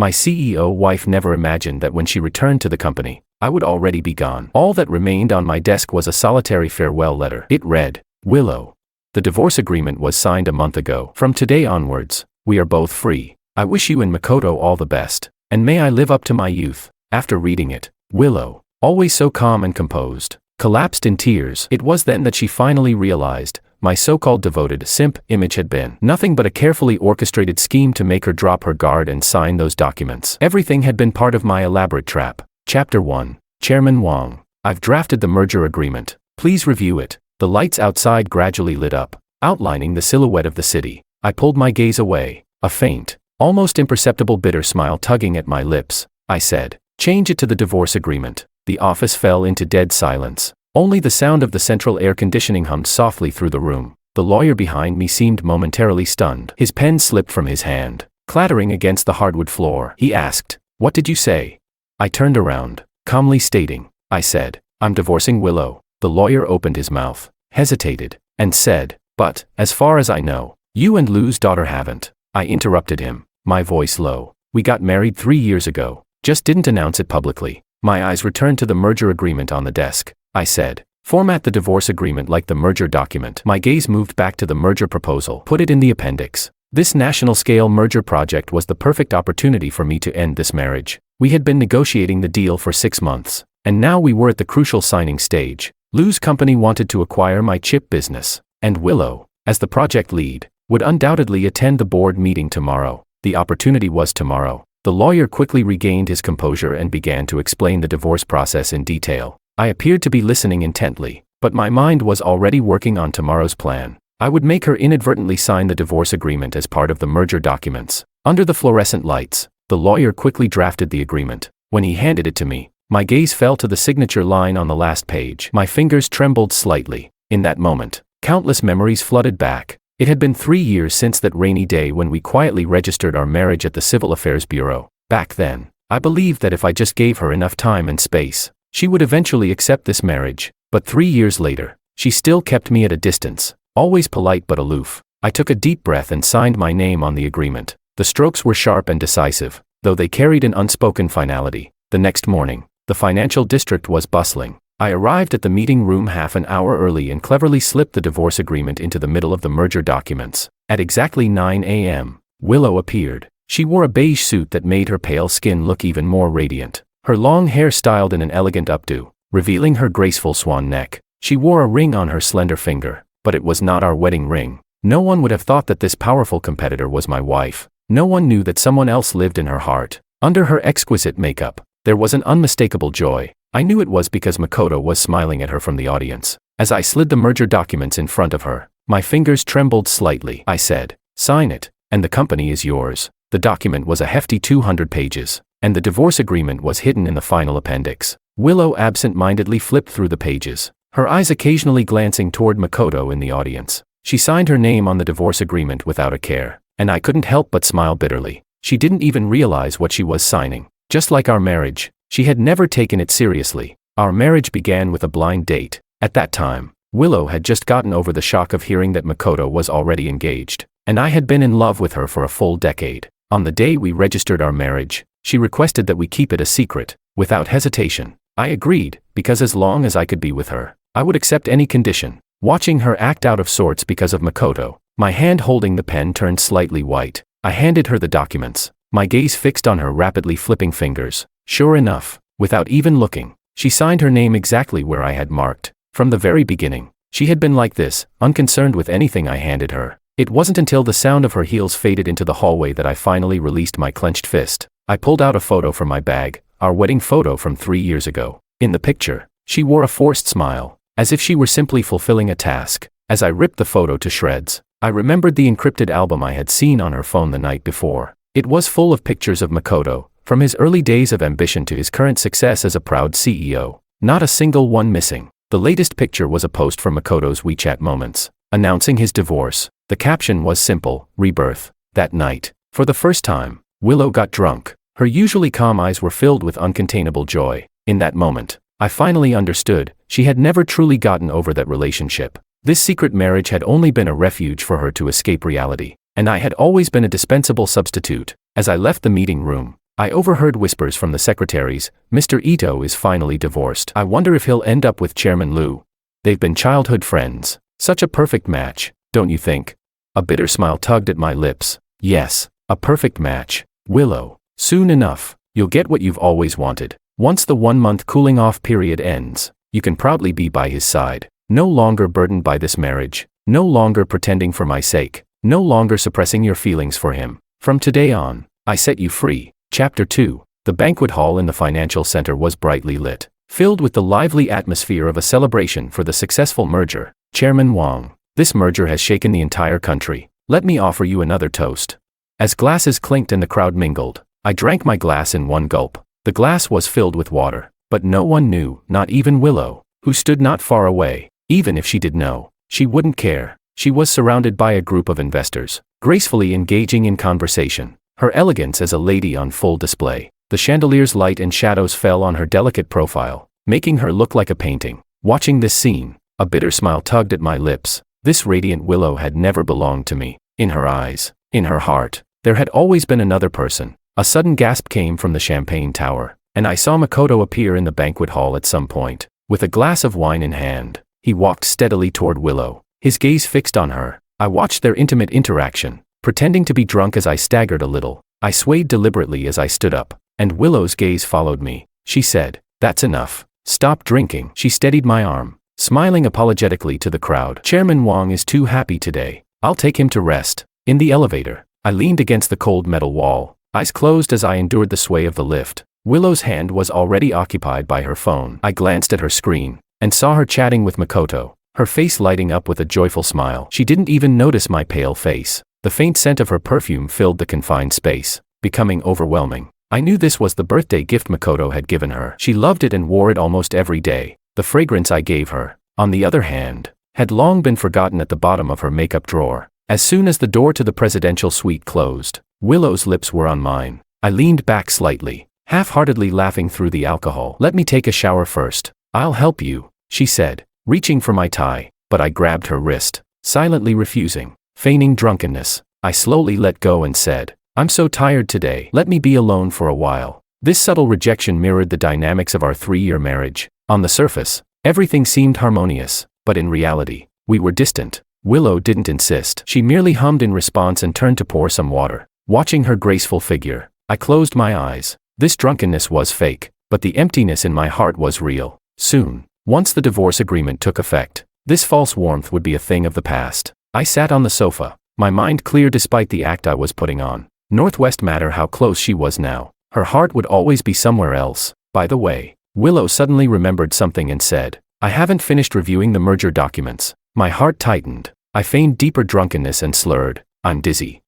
My CEO wife never imagined that when she returned to the company, I would already be gone. All that remained on my desk was a solitary farewell letter. It read, Willow. The divorce agreement was signed a month ago. From today onwards, we are both free. I wish you and Makoto all the best, and may I live up to my youth. After reading it, Willow, always so calm and composed, collapsed in tears. It was then that she finally realized, my so-called devoted simp image had been nothing but a carefully orchestrated scheme to make her drop her guard and sign those documents. Everything had been part of my elaborate trap. Chapter 1. Chairman Wong. I've drafted the merger agreement. Please review it. The lights outside gradually lit up, outlining the silhouette of the city. I pulled my gaze away, a faint, almost imperceptible bitter smile tugging at my lips. I said, change it to the divorce agreement. The office fell into dead silence. Only the sound of the central air conditioning hummed softly through the room. The lawyer behind me seemed momentarily stunned. His pen slipped from his hand, clattering against the hardwood floor. He asked, what did you say? I turned around, calmly stating, I said, I'm divorcing Willow. The lawyer opened his mouth, hesitated, and said, but, as far as I know, you and Lou's daughter haven't. I interrupted him, my voice low. We got married 3 years ago, just didn't announce it publicly. My eyes returned to the merger agreement on the desk. I said, format the divorce agreement like the merger document. My gaze moved back to the merger proposal. Put it in the appendix. This national-scale merger project was the perfect opportunity for me to end this marriage. We had been negotiating the deal for 6 months, and now we were at the crucial signing stage. Lou's company wanted to acquire my chip business, and Willow, as the project lead, would undoubtedly attend the board meeting tomorrow. The opportunity was tomorrow. The lawyer quickly regained his composure and began to explain the divorce process in detail. I appeared to be listening intently, but my mind was already working on tomorrow's plan. I would make her inadvertently sign the divorce agreement as part of the merger documents. Under the fluorescent lights, the lawyer quickly drafted the agreement. When he handed it to me, my gaze fell to the signature line on the last page. My fingers trembled slightly. In that moment, countless memories flooded back. It had been 3 years since that rainy day when we quietly registered our marriage at the Civil Affairs Bureau. Back then, I believed that if I just gave her enough time and space, she would eventually accept this marriage. But 3 years later, she still kept me at a distance, always polite but aloof. I took a deep breath and signed my name on the agreement. The strokes were sharp and decisive, though they carried an unspoken finality. The next morning, the financial district was bustling. I arrived at the meeting room half an hour early and cleverly slipped the divorce agreement into the middle of the merger documents. At exactly 9 a.m., Willow appeared. She wore a beige suit that made her pale skin look even more radiant. Her long hair styled in an elegant updo, revealing her graceful swan neck. She wore a ring on her slender finger, but it was not our wedding ring. No one would have thought that this powerful competitor was my wife. No one knew that someone else lived in her heart. Under her exquisite makeup, there was an unmistakable joy. I knew it was because Makoto was smiling at her from the audience. As I slid the merger documents in front of her, my fingers trembled slightly. I said, sign it, and the company is yours. The document was a hefty 200 pages, and the divorce agreement was hidden in the final appendix. Willow absent-mindedly flipped through the pages, her eyes occasionally glancing toward Makoto in the audience. She signed her name on the divorce agreement without a care, and I couldn't help but smile bitterly. She didn't even realize what she was signing. Just like our marriage, she had never taken it seriously. Our marriage began with a blind date. At that time, Willow had just gotten over the shock of hearing that Makoto was already engaged, and I had been in love with her for a full decade. On the day we registered our marriage, she requested that we keep it a secret. Without hesitation, I agreed, because as long as I could be with her, I would accept any condition. Watching her act out of sorts because of Makoto, my hand holding the pen turned slightly white. I handed her the documents, my gaze fixed on her rapidly flipping fingers. Sure enough, without even looking, she signed her name exactly where I had marked. From the very beginning, she had been like this, unconcerned with anything I handed her. It wasn't until the sound of her heels faded into the hallway that I finally released my clenched fist. I pulled out a photo from my bag, our wedding photo from 3 years ago. In the picture, she wore a forced smile, as if she were simply fulfilling a task. As I ripped the photo to shreds, I remembered the encrypted album I had seen on her phone the night before. It was full of pictures of Makoto, from his early days of ambition to his current success as a proud CEO. Not a single one missing. The latest picture was a post from Makoto's WeChat moments, announcing his divorce. The caption was simple, rebirth. That night, for the first time, Willow got drunk. Her usually calm eyes were filled with uncontainable joy. In that moment, I finally understood, she had never truly gotten over that relationship. This secret marriage had only been a refuge for her to escape reality, and I had always been a dispensable substitute. As I left the meeting room, I overheard whispers from the secretaries. Mr. Ito is finally divorced. I wonder if he'll end up with Chairman Liu. They've been childhood friends. Such a perfect match, don't you think? A bitter smile tugged at my lips. Yes, a perfect match. Willow, soon enough, you'll get what you've always wanted. Once the 1-month cooling-off period ends, you can proudly be by his side. No longer burdened by this marriage. No longer pretending for my sake. No longer suppressing your feelings for him. From today on, I set you free. Chapter 2. The banquet hall in the financial center was brightly lit, filled with the lively atmosphere of a celebration for the successful merger. Chairman Wang, this merger has shaken the entire country. Let me offer you another toast. As glasses clinked and the crowd mingled, I drank my glass in one gulp. The glass was filled with water, but no one knew, not even Willow, who stood not far away. Even if she did know, she wouldn't care. She was surrounded by a group of investors, gracefully engaging in conversation, her elegance as a lady on full display. The chandelier's light and shadows fell on her delicate profile, making her look like a painting. Watching this scene, a bitter smile tugged at my lips. This radiant Willow had never belonged to me. In her eyes, in her heart, there had always been another person. A sudden gasp came from the champagne tower, and I saw Makoto appear in the banquet hall at some point. With a glass of wine in hand, he walked steadily toward Willow, his gaze fixed on her. I watched their intimate interaction, pretending to be drunk as I staggered a little. I swayed deliberately as I stood up, and Willow's gaze followed me. She said, "That's enough. Stop drinking." She steadied my arm, smiling apologetically to the crowd. Chairman Wang is too happy today. I'll take him to rest. In the elevator, I leaned against the cold metal wall, eyes closed as I endured the sway of the lift. Willow's hand was already occupied by her phone. I glanced at her screen, and saw her chatting with Makoto, her face lighting up with a joyful smile. She didn't even notice my pale face. The faint scent of her perfume filled the confined space, becoming overwhelming. I knew this was the birthday gift Makoto had given her. She loved it and wore it almost every day. The fragrance I gave her, on the other hand, had long been forgotten at the bottom of her makeup drawer. As soon as the door to the presidential suite closed, Willow's lips were on mine. I leaned back slightly, half-heartedly laughing through the alcohol. "Let me take a shower first. I'll help you," she said, reaching for my tie, but I grabbed her wrist, silently refusing. Feigning drunkenness, I slowly let go and said, "I'm so tired today. Let me be alone for a while." This subtle rejection mirrored the dynamics of our 3-year marriage. On the surface, everything seemed harmonious, but in reality, we were distant. Willow didn't insist. She merely hummed in response and turned to pour some water. Watching her graceful figure, I closed my eyes. This drunkenness was fake, but the emptiness in my heart was real. Soon, once the divorce agreement took effect, this false warmth would be a thing of the past. I sat on the sofa, my mind clear despite the act I was putting on. Northwest matter how close she was now, her heart would always be somewhere else. By the way, Willow suddenly remembered something and said, "I haven't finished reviewing the merger documents." My heart tightened. I feigned deeper drunkenness and slurred, "I'm dizzy.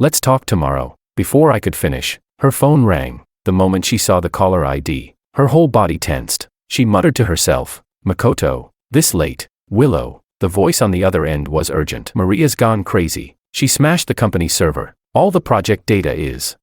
Let's talk tomorrow." Before I could finish, her phone rang. The moment she saw the caller ID, her whole body tensed. She muttered to herself, "Makoto, this late?" "Willow." The voice on the other end was urgent. "Maria's gone crazy. She smashed the company server. All the project data is.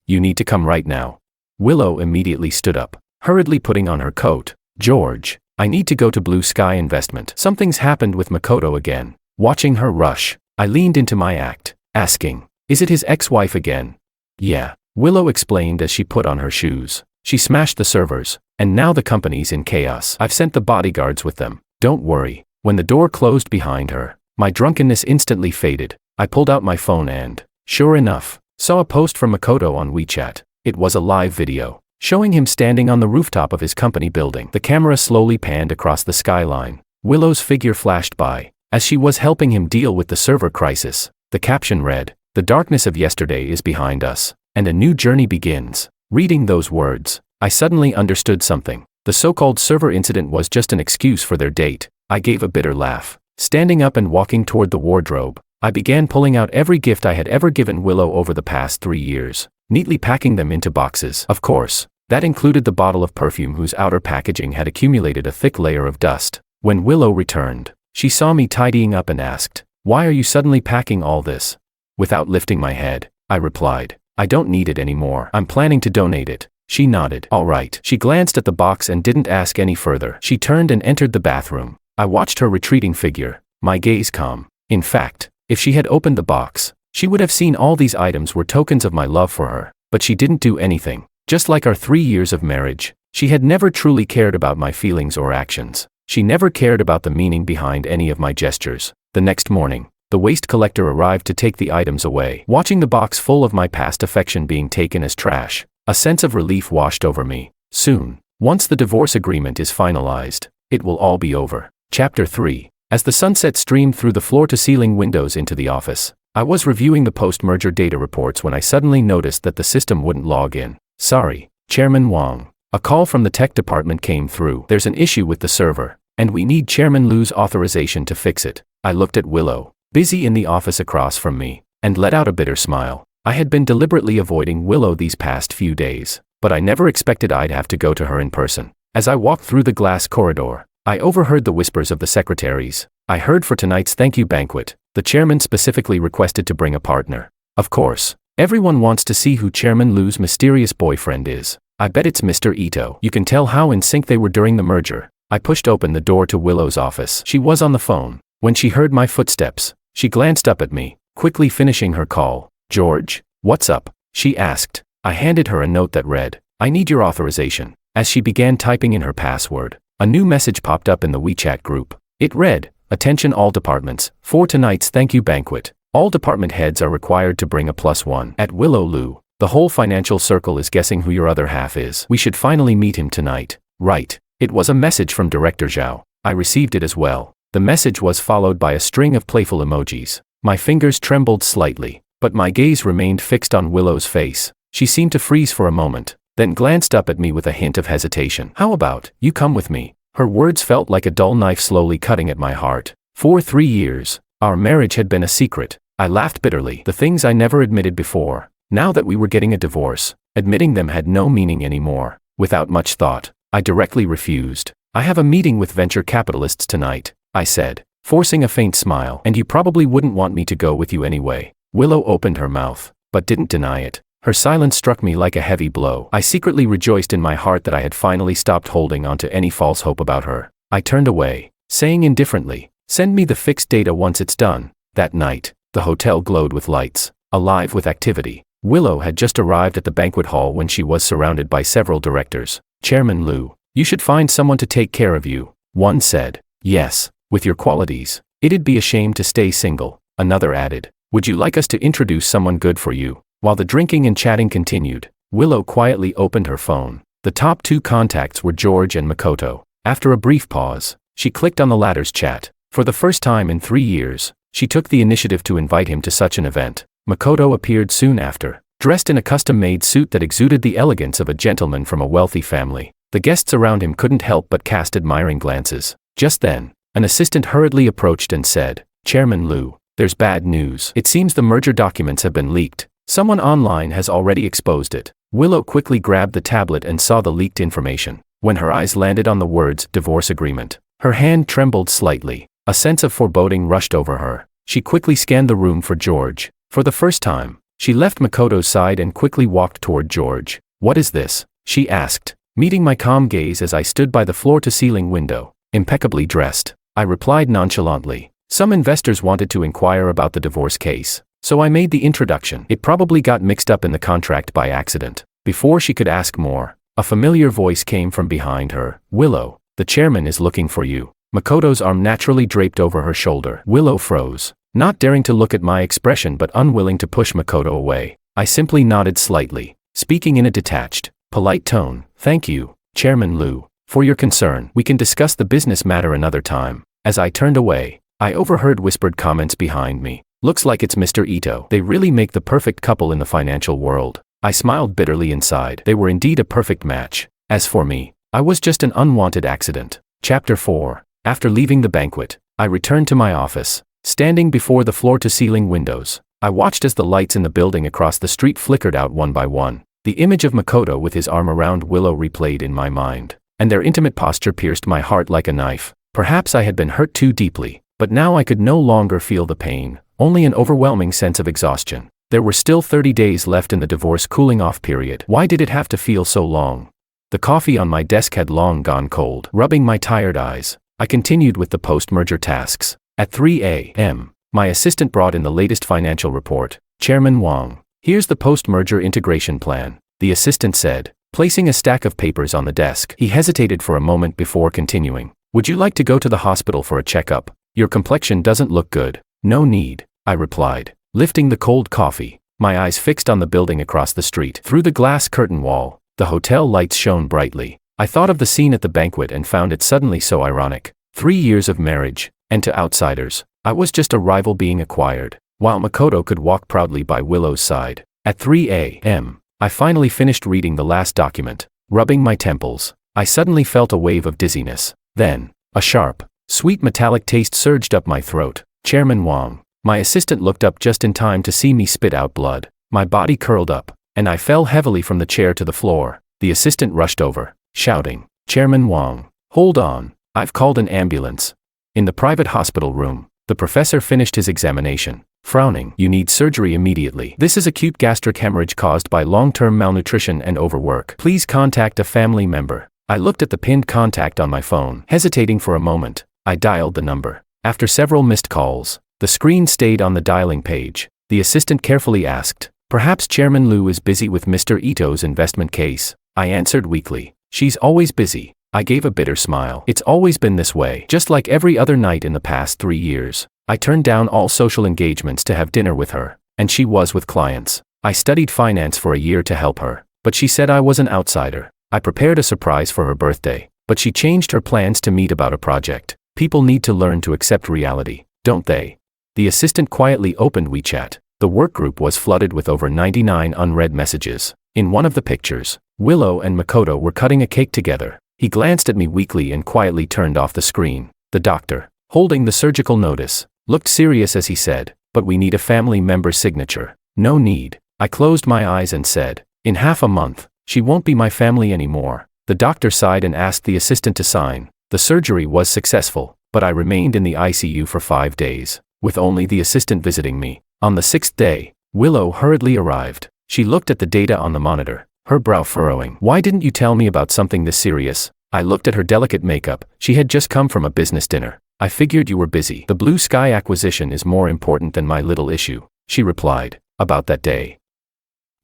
You need to come right now." Willow immediately stood up, hurriedly putting on her coat. "George, I need to go to Blue Sky Investment. Something's happened with Makoto again." Watching her rush, I leaned into my act, asking, "Is it his ex-wife again?" "Yeah," Willow explained as she put on her shoes. "She smashed the servers, and now the company's in chaos. I've sent the bodyguards with them. Don't worry." When the door closed behind her, my drunkenness instantly faded. I pulled out my phone and, sure enough, saw a post from Makoto on WeChat. It was a live video, showing him standing on the rooftop of his company building. The camera slowly panned across the skyline. Willow's figure flashed by, as she was helping him deal with the server crisis. The caption read, "The darkness of yesterday is behind us, and a new journey begins." Reading those words, I suddenly understood something. The so-called server incident was just an excuse for their date. I gave a bitter laugh. Standing up and walking toward the wardrobe, I began pulling out every gift I had ever given Willow over the past 3 years, neatly packing them into boxes. Of course, that included the bottle of perfume whose outer packaging had accumulated a thick layer of dust. When Willow returned, she saw me tidying up and asked, "Why are you suddenly packing all this?" Without lifting my head, I replied, "I don't need it anymore. I'm planning to donate it." She nodded. "All right." She glanced at the box and didn't ask any further. She turned and entered the bathroom. I watched her retreating figure, my gaze calm. In fact, if she had opened the box, she would have seen all these items were tokens of my love for her. but she didn't do anything. Just like our 3 years of marriage, she had never truly cared about my feelings or actions. She never cared about the meaning behind any of my gestures. The next morning, the waste collector arrived to take the items away. Watching the box full of my past affection being taken as trash, a sense of relief washed over me. Soon, once the divorce agreement is finalized, it will all be over. Chapter 3. As the sunset streamed through the floor-to-ceiling windows into the office, I was reviewing the post-merger data reports when I suddenly noticed that the system wouldn't log in. Sorry, Chairman Wang. A call from the tech department came through. There's an issue with the server, and we need Chairman Liu's authorization to fix it. I looked at Willow, busy in the office across from me, and let out a bitter smile. I had been deliberately avoiding Willow these past few days, but I never expected I'd have to go to her in person. As I walked through the glass corridor, I overheard the whispers of the secretaries. I heard for tonight's thank you banquet, the chairman specifically requested to bring a partner. Of course, everyone wants to see who Chairman Liu's mysterious boyfriend is. I bet it's Mr. Ito. You can tell how in sync they were during the merger. I pushed open the door to Willow's office. She was on the phone. When she heard my footsteps, she glanced up at me, quickly finishing her call. George, what's up? She asked. I handed her a note that read, I need your authorization. As she began typing in her password, a new message popped up in the WeChat group. It read, attention all departments, for tonight's thank you banquet. All department heads are required to bring a +1. At Willow Liu, the whole financial circle is guessing who your other half is. We should finally meet him tonight. Right. It was a message from Director Zhao. I received it as well. The message was followed by a string of playful emojis. My fingers trembled slightly, but my gaze remained fixed on Willow's face. She seemed to freeze for a moment, then glanced up at me with a hint of hesitation. How about, you come with me? Her words felt like a dull knife slowly cutting at my heart. For 3 years, our marriage had been a secret. I laughed bitterly. The things I never admitted before. Now that we were getting a divorce, admitting them had no meaning anymore. Without much thought, I directly refused. I have a meeting with venture capitalists tonight, I said, forcing a faint smile. And you probably wouldn't want me to go with you anyway. Willow opened her mouth, but didn't deny it. Her silence struck me like a heavy blow. I secretly rejoiced in my heart that I had finally stopped holding on to any false hope about her. I turned away, saying indifferently, send me the fixed data once it's done. That night, the hotel glowed with lights, alive with activity. Willow had just arrived at the banquet hall when she was surrounded by several directors. Chairman Liu, you should find someone to take care of you. One said. Yes, with your qualities, it'd be a shame to stay single. Another added. Would you like us to introduce someone good for you? While the drinking and chatting continued, Willow quietly opened her phone. The top 2 contacts were George and Makoto. After a brief pause, she clicked on the latter's chat. For the first time in 3 years, she took the initiative to invite him to such an event. Makoto appeared soon after, dressed in a custom-made suit that exuded the elegance of a gentleman from a wealthy family. The guests around him couldn't help but cast admiring glances. Just then, an assistant hurriedly approached and said, Chairman Liu, there's bad news. It seems the merger documents have been leaked. Someone online has already exposed it. Willow quickly grabbed the tablet and saw the leaked information. When her eyes landed on the words divorce agreement, her hand trembled slightly. A sense of foreboding rushed over her. She quickly scanned the room for George. For the first time, she left Makoto's side and quickly walked toward George. What is this? She asked, meeting my calm gaze as I stood by the floor-to-ceiling window. Impeccably dressed, I replied nonchalantly. Some investors wanted to inquire about the divorce case, so I made the introduction. It probably got mixed up in the contract by accident. Before she could ask more, a familiar voice came from behind her. Willow, the chairman is looking for you. Makoto's arm naturally draped over her shoulder. Willow froze, not daring to look at my expression but unwilling to push Makoto away. I simply nodded slightly, speaking in a detached, polite tone. Thank you, Chairman Liu, for your concern. We can discuss the business matter another time. As I turned away, I overheard whispered comments behind me. Looks like it's Mr. Ito. They really make the perfect couple in the financial world. I smiled bitterly inside. They were indeed a perfect match. As for me, I was just an unwanted accident. Chapter 4. After leaving the banquet, I returned to my office. Standing before the floor-to-ceiling windows, I watched as the lights in the building across the street flickered out one by one. The image of Makoto with his arm around Willow replayed in my mind, and their intimate posture pierced my heart like a knife. Perhaps I had been hurt too deeply, but now I could no longer feel the pain, only an overwhelming sense of exhaustion. There were still 30 days left in the divorce cooling-off period. Why did it have to feel so long? The coffee on my desk had long gone cold. Rubbing my tired eyes, I continued with the post-merger tasks. At 3 a.m., my assistant brought in the latest financial report. Chairman Wang, Here's the post-merger integration plan, the assistant said, placing a stack of papers on the desk. He hesitated for a moment before continuing. Would you like to go to the hospital for a checkup? Your complexion doesn't look good. No need, I replied, lifting the cold coffee, my eyes fixed on the building across the street. Through the glass curtain wall, the hotel lights shone brightly. I thought of the scene at the banquet and found it suddenly so ironic. 3 years of marriage, and to outsiders, I was just a rival being acquired, while Makoto could walk proudly by Willow's side. At 3 a.m., I finally finished reading the last document. Rubbing my temples, I suddenly felt a wave of dizziness. Then, a sharp, sweet metallic taste surged up my throat. Chairman Wang. My assistant looked up just in time to see me spit out blood. My body curled up, and I fell heavily from the chair to the floor. The assistant rushed over, shouting, Chairman Wang, hold on, I've called an ambulance. In the private hospital room, the professor finished his examination, frowning. You need surgery immediately. This is acute gastric hemorrhage caused by long-term malnutrition and overwork. Please contact a family member. I looked at the pinned contact on my phone. Hesitating for a moment, I dialed the number. After several missed calls, the screen stayed on the dialing page. The assistant carefully asked, perhaps Chairman Liu is busy with Mr. Ito's investment case. I answered weakly, she's always busy. I gave a bitter smile. It's always been this way, just like every other night in the past 3 years. I turned down all social engagements to have dinner with her, and she was with clients. I studied finance for a year to help her, but she said I was an outsider. I prepared a surprise for her birthday, but she changed her plans to meet about a project. People need to learn to accept reality, don't they? The assistant quietly opened WeChat. The workgroup was flooded with over 99 unread messages. In one of the pictures, Willow and Makoto were cutting a cake together. He glanced at me weakly and quietly turned off the screen. The doctor, holding the surgical notice, looked serious as he said, but we need a family member's signature. No need. I closed my eyes and said, in half a month, she won't be my family anymore. The doctor sighed and asked the assistant to sign. The surgery was successful, but I remained in the ICU for 5 days, with only the assistant visiting me. On the 6th day, Willow hurriedly arrived. She looked at the data on the monitor, her brow furrowing. Why didn't you tell me about something this serious? I looked at her delicate makeup. She had just come from a business dinner. I figured you were busy. The Blue Sky acquisition is more important than my little issue, she replied. About that day.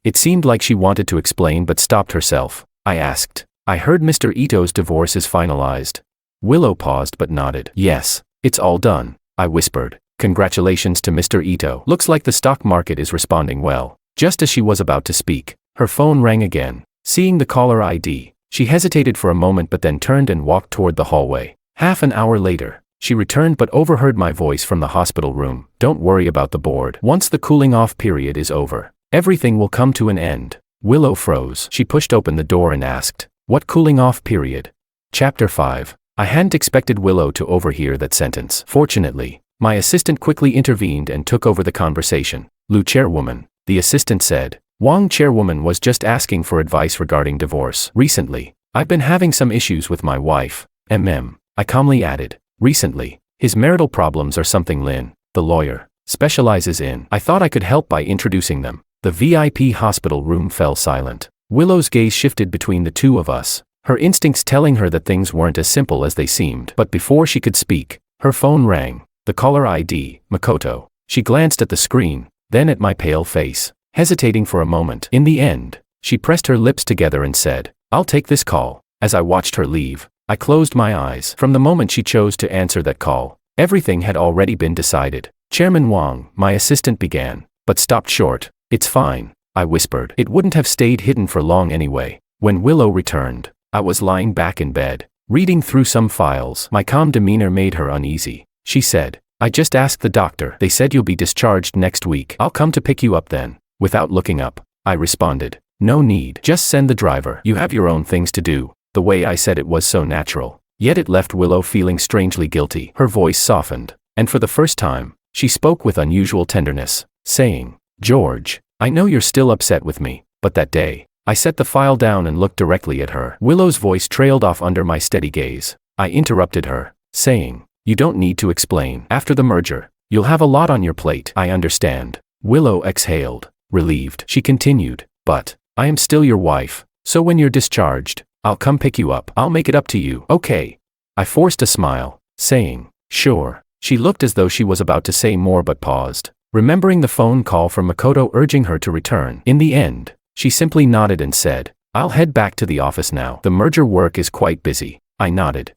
It seemed like she wanted to explain but stopped herself. I asked, I heard Mr. Ito's divorce is finalized. Willow paused but nodded. Yes, it's all done, I whispered. Congratulations to Mr. Ito. Looks like the stock market is responding well. Just as she was about to speak, her phone rang again. Seeing the caller ID, she hesitated for a moment but then turned and walked toward the hallway. Half an hour later, she returned but overheard my voice from the hospital room. Don't worry about the board. Once the cooling off period is over, everything will come to an end. Willow froze. She pushed open the door and asked, what cooling off period? Chapter 5. I hadn't expected Willow to overhear that sentence. Fortunately, my assistant quickly intervened and took over the conversation. Liu Chairwoman, the assistant said. Wang Chairwoman was just asking for advice regarding divorce. Recently, I've been having some issues with my wife. I calmly added. Recently, his marital problems are something Lin, the lawyer, specializes in. I thought I could help by introducing them. The VIP hospital room fell silent. Willow's gaze shifted between the two of us, her instincts telling her that things weren't as simple as they seemed. But before she could speak, her phone rang. The caller ID, Makoto. She glanced at the screen, then at my pale face, hesitating for a moment. In the end, she pressed her lips together and said, I'll take this call. As I watched her leave, I closed my eyes. From the moment she chose to answer that call, everything had already been decided. Chairman Wang, my assistant began, but stopped short. It's fine, I whispered. It wouldn't have stayed hidden for long anyway. When Willow returned, I was lying back in bed, reading through some files. My calm demeanor made her uneasy. She said, I just asked the doctor. They said you'll be discharged next week. I'll come to pick you up then. Without looking up, I responded, no need. Just send the driver. You have your own things to do. The way I said it was so natural. Yet it left Willow feeling strangely guilty. Her voice softened, and for the first time, she spoke with unusual tenderness, saying, George, I know you're still upset with me, but that day, I set the file down and looked directly at her. Willow's voice trailed off under my steady gaze. I interrupted her, saying, you don't need to explain. After the merger, you'll have a lot on your plate. I understand. Willow exhaled, relieved. She continued, but, I am still your wife, so when you're discharged, I'll come pick you up. I'll make it up to you. Okay. I forced a smile, saying, sure. She looked as though she was about to say more but paused. remembering the phone call from Makoto urging her to return. In the end, she simply nodded and said, "I'll head back to the office now. The merger work is quite busy." I nodded.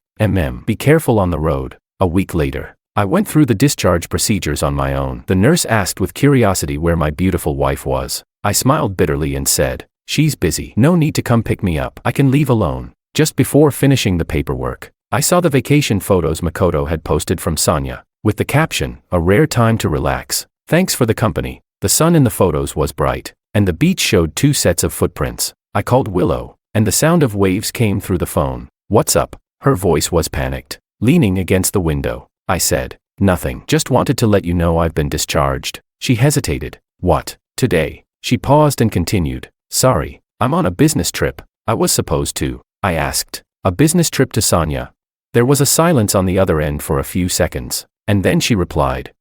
Be careful on the road." A week later, I went through the discharge procedures on my own. The nurse asked with curiosity where my beautiful wife was. I smiled bitterly and said, "She's busy. No need to come pick me up. I can leave alone." Just before finishing the paperwork, I saw the vacation photos Makoto had posted from Sonya, with the caption, "A rare time to relax. Thanks for the company." The sun in the photos was bright, and the beach showed 2 sets of footprints. I called Willow, and the sound of waves came through the phone. "What's up?" Her voice was panicked. Leaning against the window, I said, "Nothing. Just wanted to let you know I've been discharged." She hesitated. "What? Today?" She paused and continued, "Sorry, I'm on a business trip. I was supposed to." I asked, "A business trip to Sonya?" There was a silence on the other end for a few seconds, and then she replied,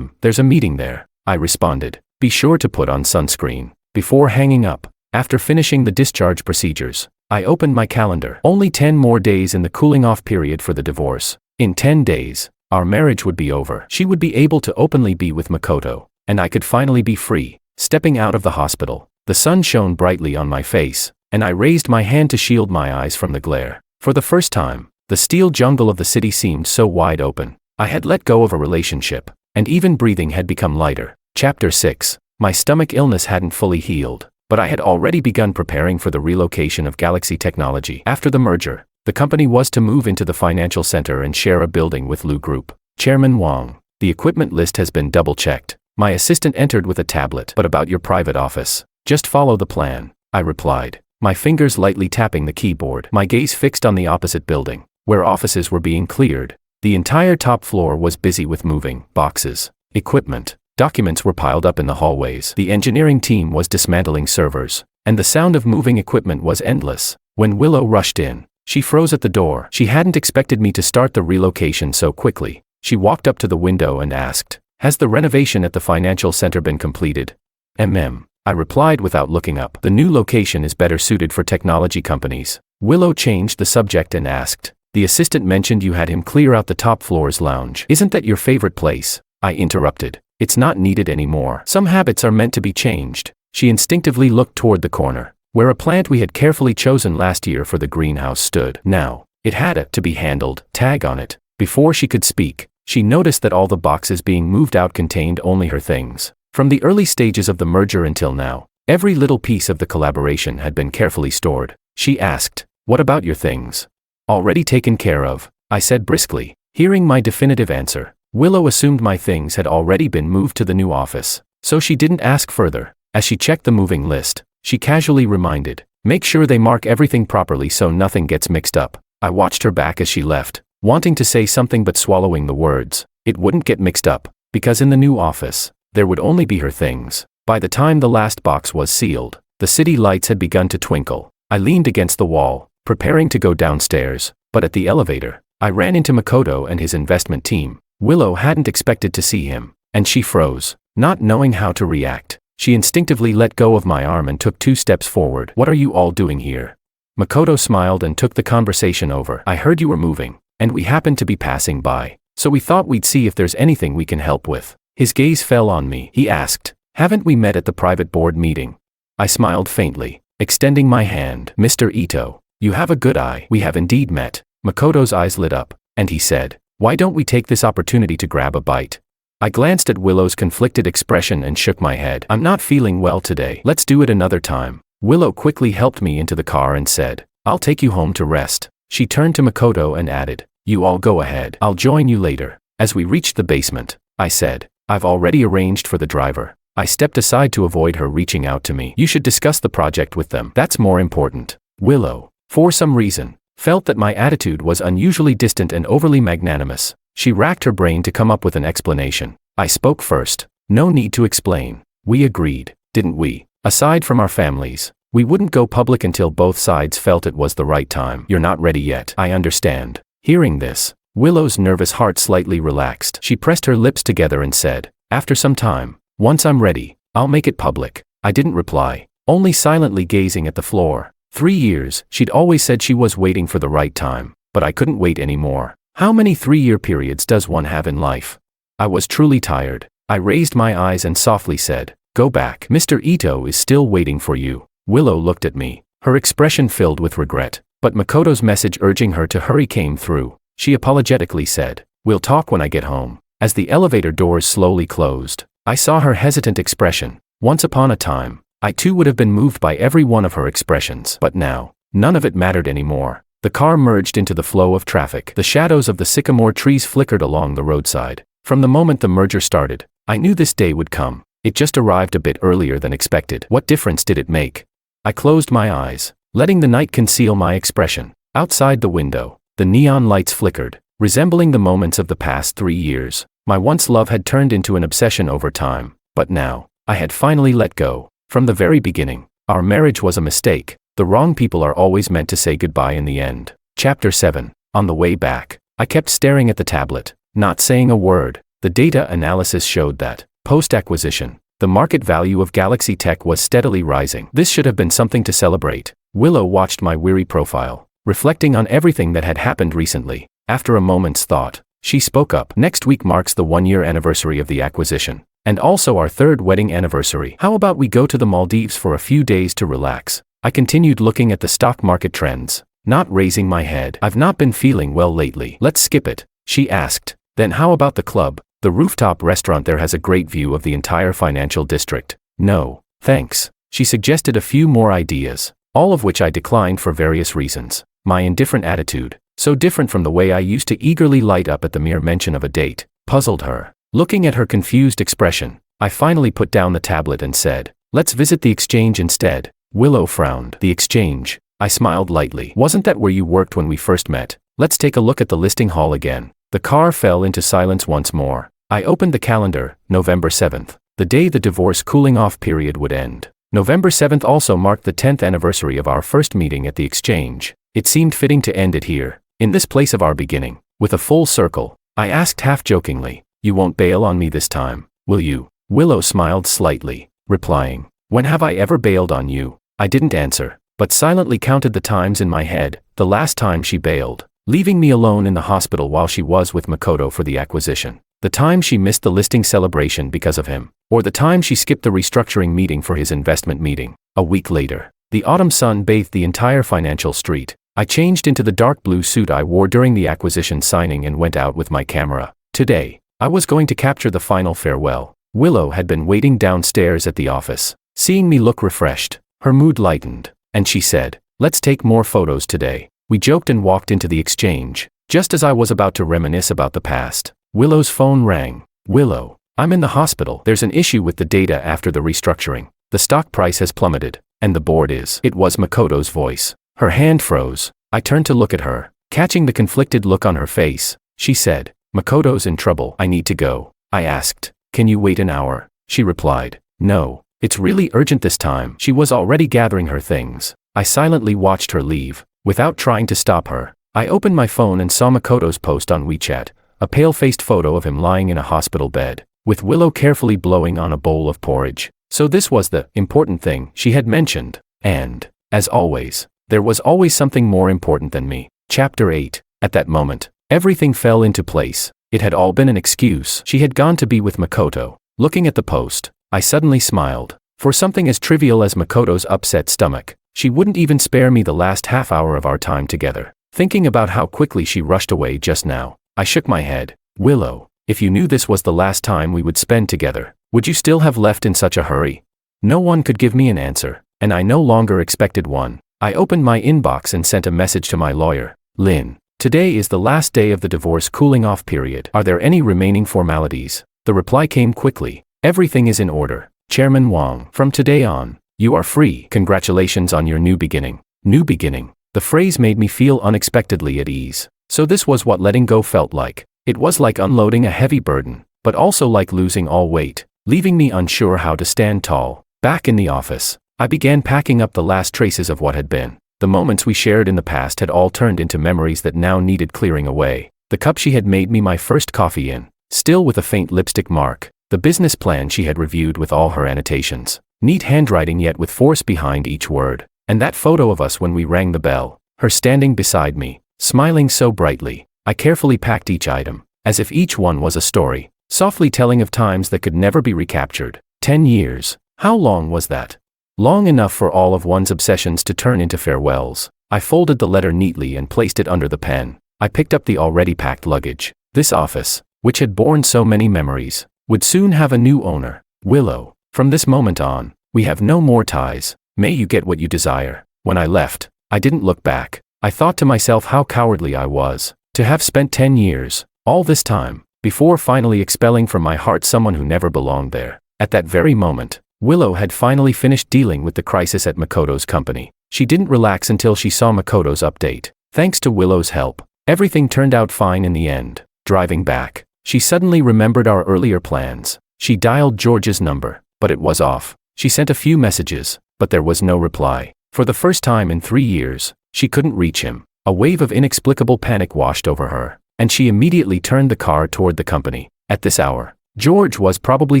"There's a meeting there." I responded, "Be sure to put on sunscreen." Before hanging up, after finishing the discharge procedures, I opened my calendar. Only 10 more days in the cooling-off period for the divorce. In 10 days, our marriage would be over. She would be able to openly be with Makoto, and I could finally be free. Stepping out of the hospital, the sun shone brightly on my face, and I raised my hand to shield my eyes from the glare. For the first time, the steel jungle of the city seemed so wide open. I had let go of a relationship, and even breathing had become lighter. Chapter 6. My stomach illness hadn't fully healed, but I had already begun preparing for the relocation of Galaxy Technology. After the merger, the company was to move into the financial center and share a building with Lu Group. Chairman Wang, the equipment list has been double-checked. My assistant entered with a tablet. "But about your private office? Just follow the plan," I replied, my fingers lightly tapping the keyboard. My gaze fixed on the opposite building, where offices were being cleared. The entire top floor was busy with moving boxes, equipment. Documents were piled up in the hallways. The engineering team was dismantling servers, and the sound of moving equipment was endless. When Willow rushed in, she froze at the door. She hadn't expected me to start the relocation so quickly. She walked up to the window and asked, "Has the renovation at the financial center been completed?" I replied without looking up. "The new location is better suited for technology companies." Willow changed the subject and asked, "The assistant mentioned you had him clear out the top floor's lounge. Isn't that your favorite place?" I interrupted. "It's not needed anymore. Some habits are meant to be changed." She instinctively looked toward the corner, where a plant we had carefully chosen last year for the greenhouse stood. Now, it had a "to be handled" tag on it. Before she could speak, she noticed that all the boxes being moved out contained only her things. From the early stages of the merger until now, every little piece of the collaboration had been carefully stored. She asked, "What about your things?" "Already taken care of," I said briskly. Hearing my definitive answer, Willow assumed my things had already been moved to the new office, so she didn't ask further. As she checked the moving list, she casually reminded, "Make sure they mark everything properly so nothing gets mixed up." I watched her back as she left, wanting to say something but swallowing the words. It wouldn't get mixed up, because in the new office, there would only be her things. By the time the last box was sealed, the city lights had begun to twinkle. I leaned against the wall, preparing to go downstairs, but at the elevator, I ran into Makoto and his investment team. Willow hadn't expected to see him, and she froze, not knowing how to react. She instinctively let go of my arm and took 2 steps forward. "What are you all doing here?" Makoto smiled and took the conversation over. "I heard you were moving, and we happened to be passing by, so we thought we'd see if there's anything we can help with." His gaze fell on me. He asked, "Haven't we met at the private board meeting?" I smiled faintly, extending my hand. "Mr. Ito, you have a good eye. We have indeed met." Makoto's eyes lit up, and he said, "Why don't we take this opportunity to grab a bite?" I glanced at Willow's conflicted expression and shook my head. "I'm not feeling well today. Let's do it another time." Willow quickly helped me into the car and said, "I'll take you home to rest." She turned to Makoto and added, "You all go ahead. I'll join you later." As we reached the basement, I said, "I've already arranged for the driver." I stepped aside to avoid her reaching out to me. "You should discuss the project with them. That's more important." Willow, for some reason, felt that my attitude was unusually distant and overly magnanimous. She racked her brain to come up with an explanation. I spoke first. "No need to explain. We agreed, didn't we? Aside from our families, we wouldn't go public until both sides felt it was the right time." "You're not ready yet. I understand." Hearing this, Willow's nervous heart slightly relaxed. She pressed her lips together and said, "After some time, once I'm ready, I'll make it public." I didn't reply, only silently gazing at the floor. 3 years, she'd always said she was waiting for the right time, but I couldn't wait anymore. How many 3-year periods does one have in life? I was truly tired. I raised my eyes and softly said, "Go back. Mr. Ito is still waiting for you." Willow looked at me, her expression filled with regret, but Makoto's message urging her to hurry came through. She apologetically said, "We'll talk when I get home." As the elevator doors slowly closed, I saw her hesitant expression. Once upon a time, I too would have been moved by every one of her expressions, but now, none of it mattered anymore. The car merged into the flow of traffic. The shadows of the sycamore trees flickered along the roadside. From the moment the merger started, I knew this day would come. It just arrived a bit earlier than expected. What difference did it make? I closed my eyes, letting the night conceal my expression. Outside the window, the neon lights flickered, resembling the moments of the past 3 years. My once love had turned into an obsession over time, but now, I had finally let go. From the very beginning, our marriage was a mistake. The wrong people are always meant to say goodbye in the end. Chapter 7. On the way back, I kept staring at the tablet, not saying a word. The data analysis showed that, post-acquisition, the market value of Galaxy Tech was steadily rising. This should have been something to celebrate. Willow watched my weary profile, reflecting on everything that had happened recently. After a moment's thought, she spoke up. "Next week marks the 1-year anniversary of the acquisition, and also our 3rd wedding anniversary. How about we go to the Maldives for a few days to relax?" I continued looking at the stock market trends, not raising my head. "I've not been feeling well lately." "Let's skip it," she asked. "Then how about the club? The rooftop restaurant there has a great view of the entire financial district." "No, thanks." She suggested a few more ideas, all of which I declined for various reasons. My indifferent attitude, so different from the way I used to eagerly light up at the mere mention of a date, puzzled her. Looking at her confused expression, I finally put down the tablet and said, "Let's visit the exchange instead." Willow frowned. "The exchange?" I smiled lightly. "Wasn't that where you worked when we first met? Let's take a look at the listing hall again." The car fell into silence once more. I opened the calendar. November 7th, the day the divorce cooling-off period would end. November 7th also marked the 10th anniversary of our first meeting at the exchange. It seemed fitting to end it here, in this place of our beginning, with a full circle. I asked half-jokingly, "You won't bail on me this time, will you?" Willow smiled slightly, replying, "When have I ever bailed on you?" I didn't answer, but silently counted the times in my head. The last time she bailed, leaving me alone in the hospital while she was with Makoto for the acquisition. The time she missed the listing celebration because of him, or the time she skipped the restructuring meeting for his investment meeting. A week later, the autumn sun bathed the entire financial street. I changed into the dark blue suit I wore during the acquisition signing and went out with my camera. Today, I was going to capture the final farewell. Willow had been waiting downstairs at the office. Seeing me look refreshed, her mood lightened, and she said, "Let's take more photos today." We joked and walked into the exchange. Just as I was about to reminisce about the past, Willow's phone rang. "Willow, I'm in the hospital. There's an issue with the data after the restructuring. The stock price has plummeted, and the board is." It was Makoto's voice. Her hand froze. I turned to look at her, catching the conflicted look on her face. She said, "Makoto's in trouble. I need to go." I asked, "Can you wait an hour?" She replied, "No, it's really urgent this time." She was already gathering her things. I silently watched her leave. Without trying to stop her, I opened my phone and saw Makoto's post on WeChat, a pale-faced photo of him lying in a hospital bed, with Willow carefully blowing on a bowl of porridge. So this was the important thing she had mentioned. And, as always, there was always something more important than me. Chapter 8. At that moment, everything fell into place. It had all been an excuse. She had gone to be with Makoto. Looking at the post, I suddenly smiled. For something as trivial as Makoto's upset stomach, she wouldn't even spare me the last half hour of our time together. Thinking about how quickly she rushed away just now, I shook my head. "Willow, if you knew this was the last time we would spend together, would you still have left in such a hurry?" No one could give me an answer, and I no longer expected one. I opened my inbox and sent a message to my lawyer. "Lynn, today is the last day of the divorce cooling-off period. Are there any remaining formalities?" The reply came quickly. "Everything is in order, Chairman Wang. From today on, you are free. Congratulations on your new beginning." New beginning. The phrase made me feel unexpectedly at ease. So this was what letting go felt like. It was like unloading a heavy burden, but also like losing all weight, leaving me unsure how to stand tall. Back in the office, I began packing up the last traces of what had been. The moments we shared in the past had all turned into memories that now needed clearing away. The cup she had made me my first coffee in, still with a faint lipstick mark. The business plan she had reviewed with all her annotations. Neat handwriting yet with force behind each word. And that photo of us when we rang the bell. Her standing beside me, smiling so brightly. I carefully packed each item, as if each one was a story. softly telling of times that could never be recaptured. 10 years. How long was that? Long enough for all of one's obsessions to turn into farewells. I folded the letter neatly and placed it under the pen. I picked up the already packed luggage. This office, which had borne so many memories, would soon have a new owner. Willow, from this moment on, we have no more ties. May you get what you desire. When I left, I didn't look back. I thought to myself how cowardly I was, to have spent 10 years, all this time, before finally expelling from my heart someone who never belonged there. At that very moment, Willow had finally finished dealing with the crisis at Makoto's company. She didn't relax until she saw Makoto's update. Thanks to Willow's help, everything turned out fine in the end. Driving back, she suddenly remembered our earlier plans. She dialed George's number, but it was off. She sent a few messages, but there was no reply. For the first time in 3 years, she couldn't reach him. A wave of inexplicable panic washed over her, and she immediately turned the car toward the company. At this hour, George was probably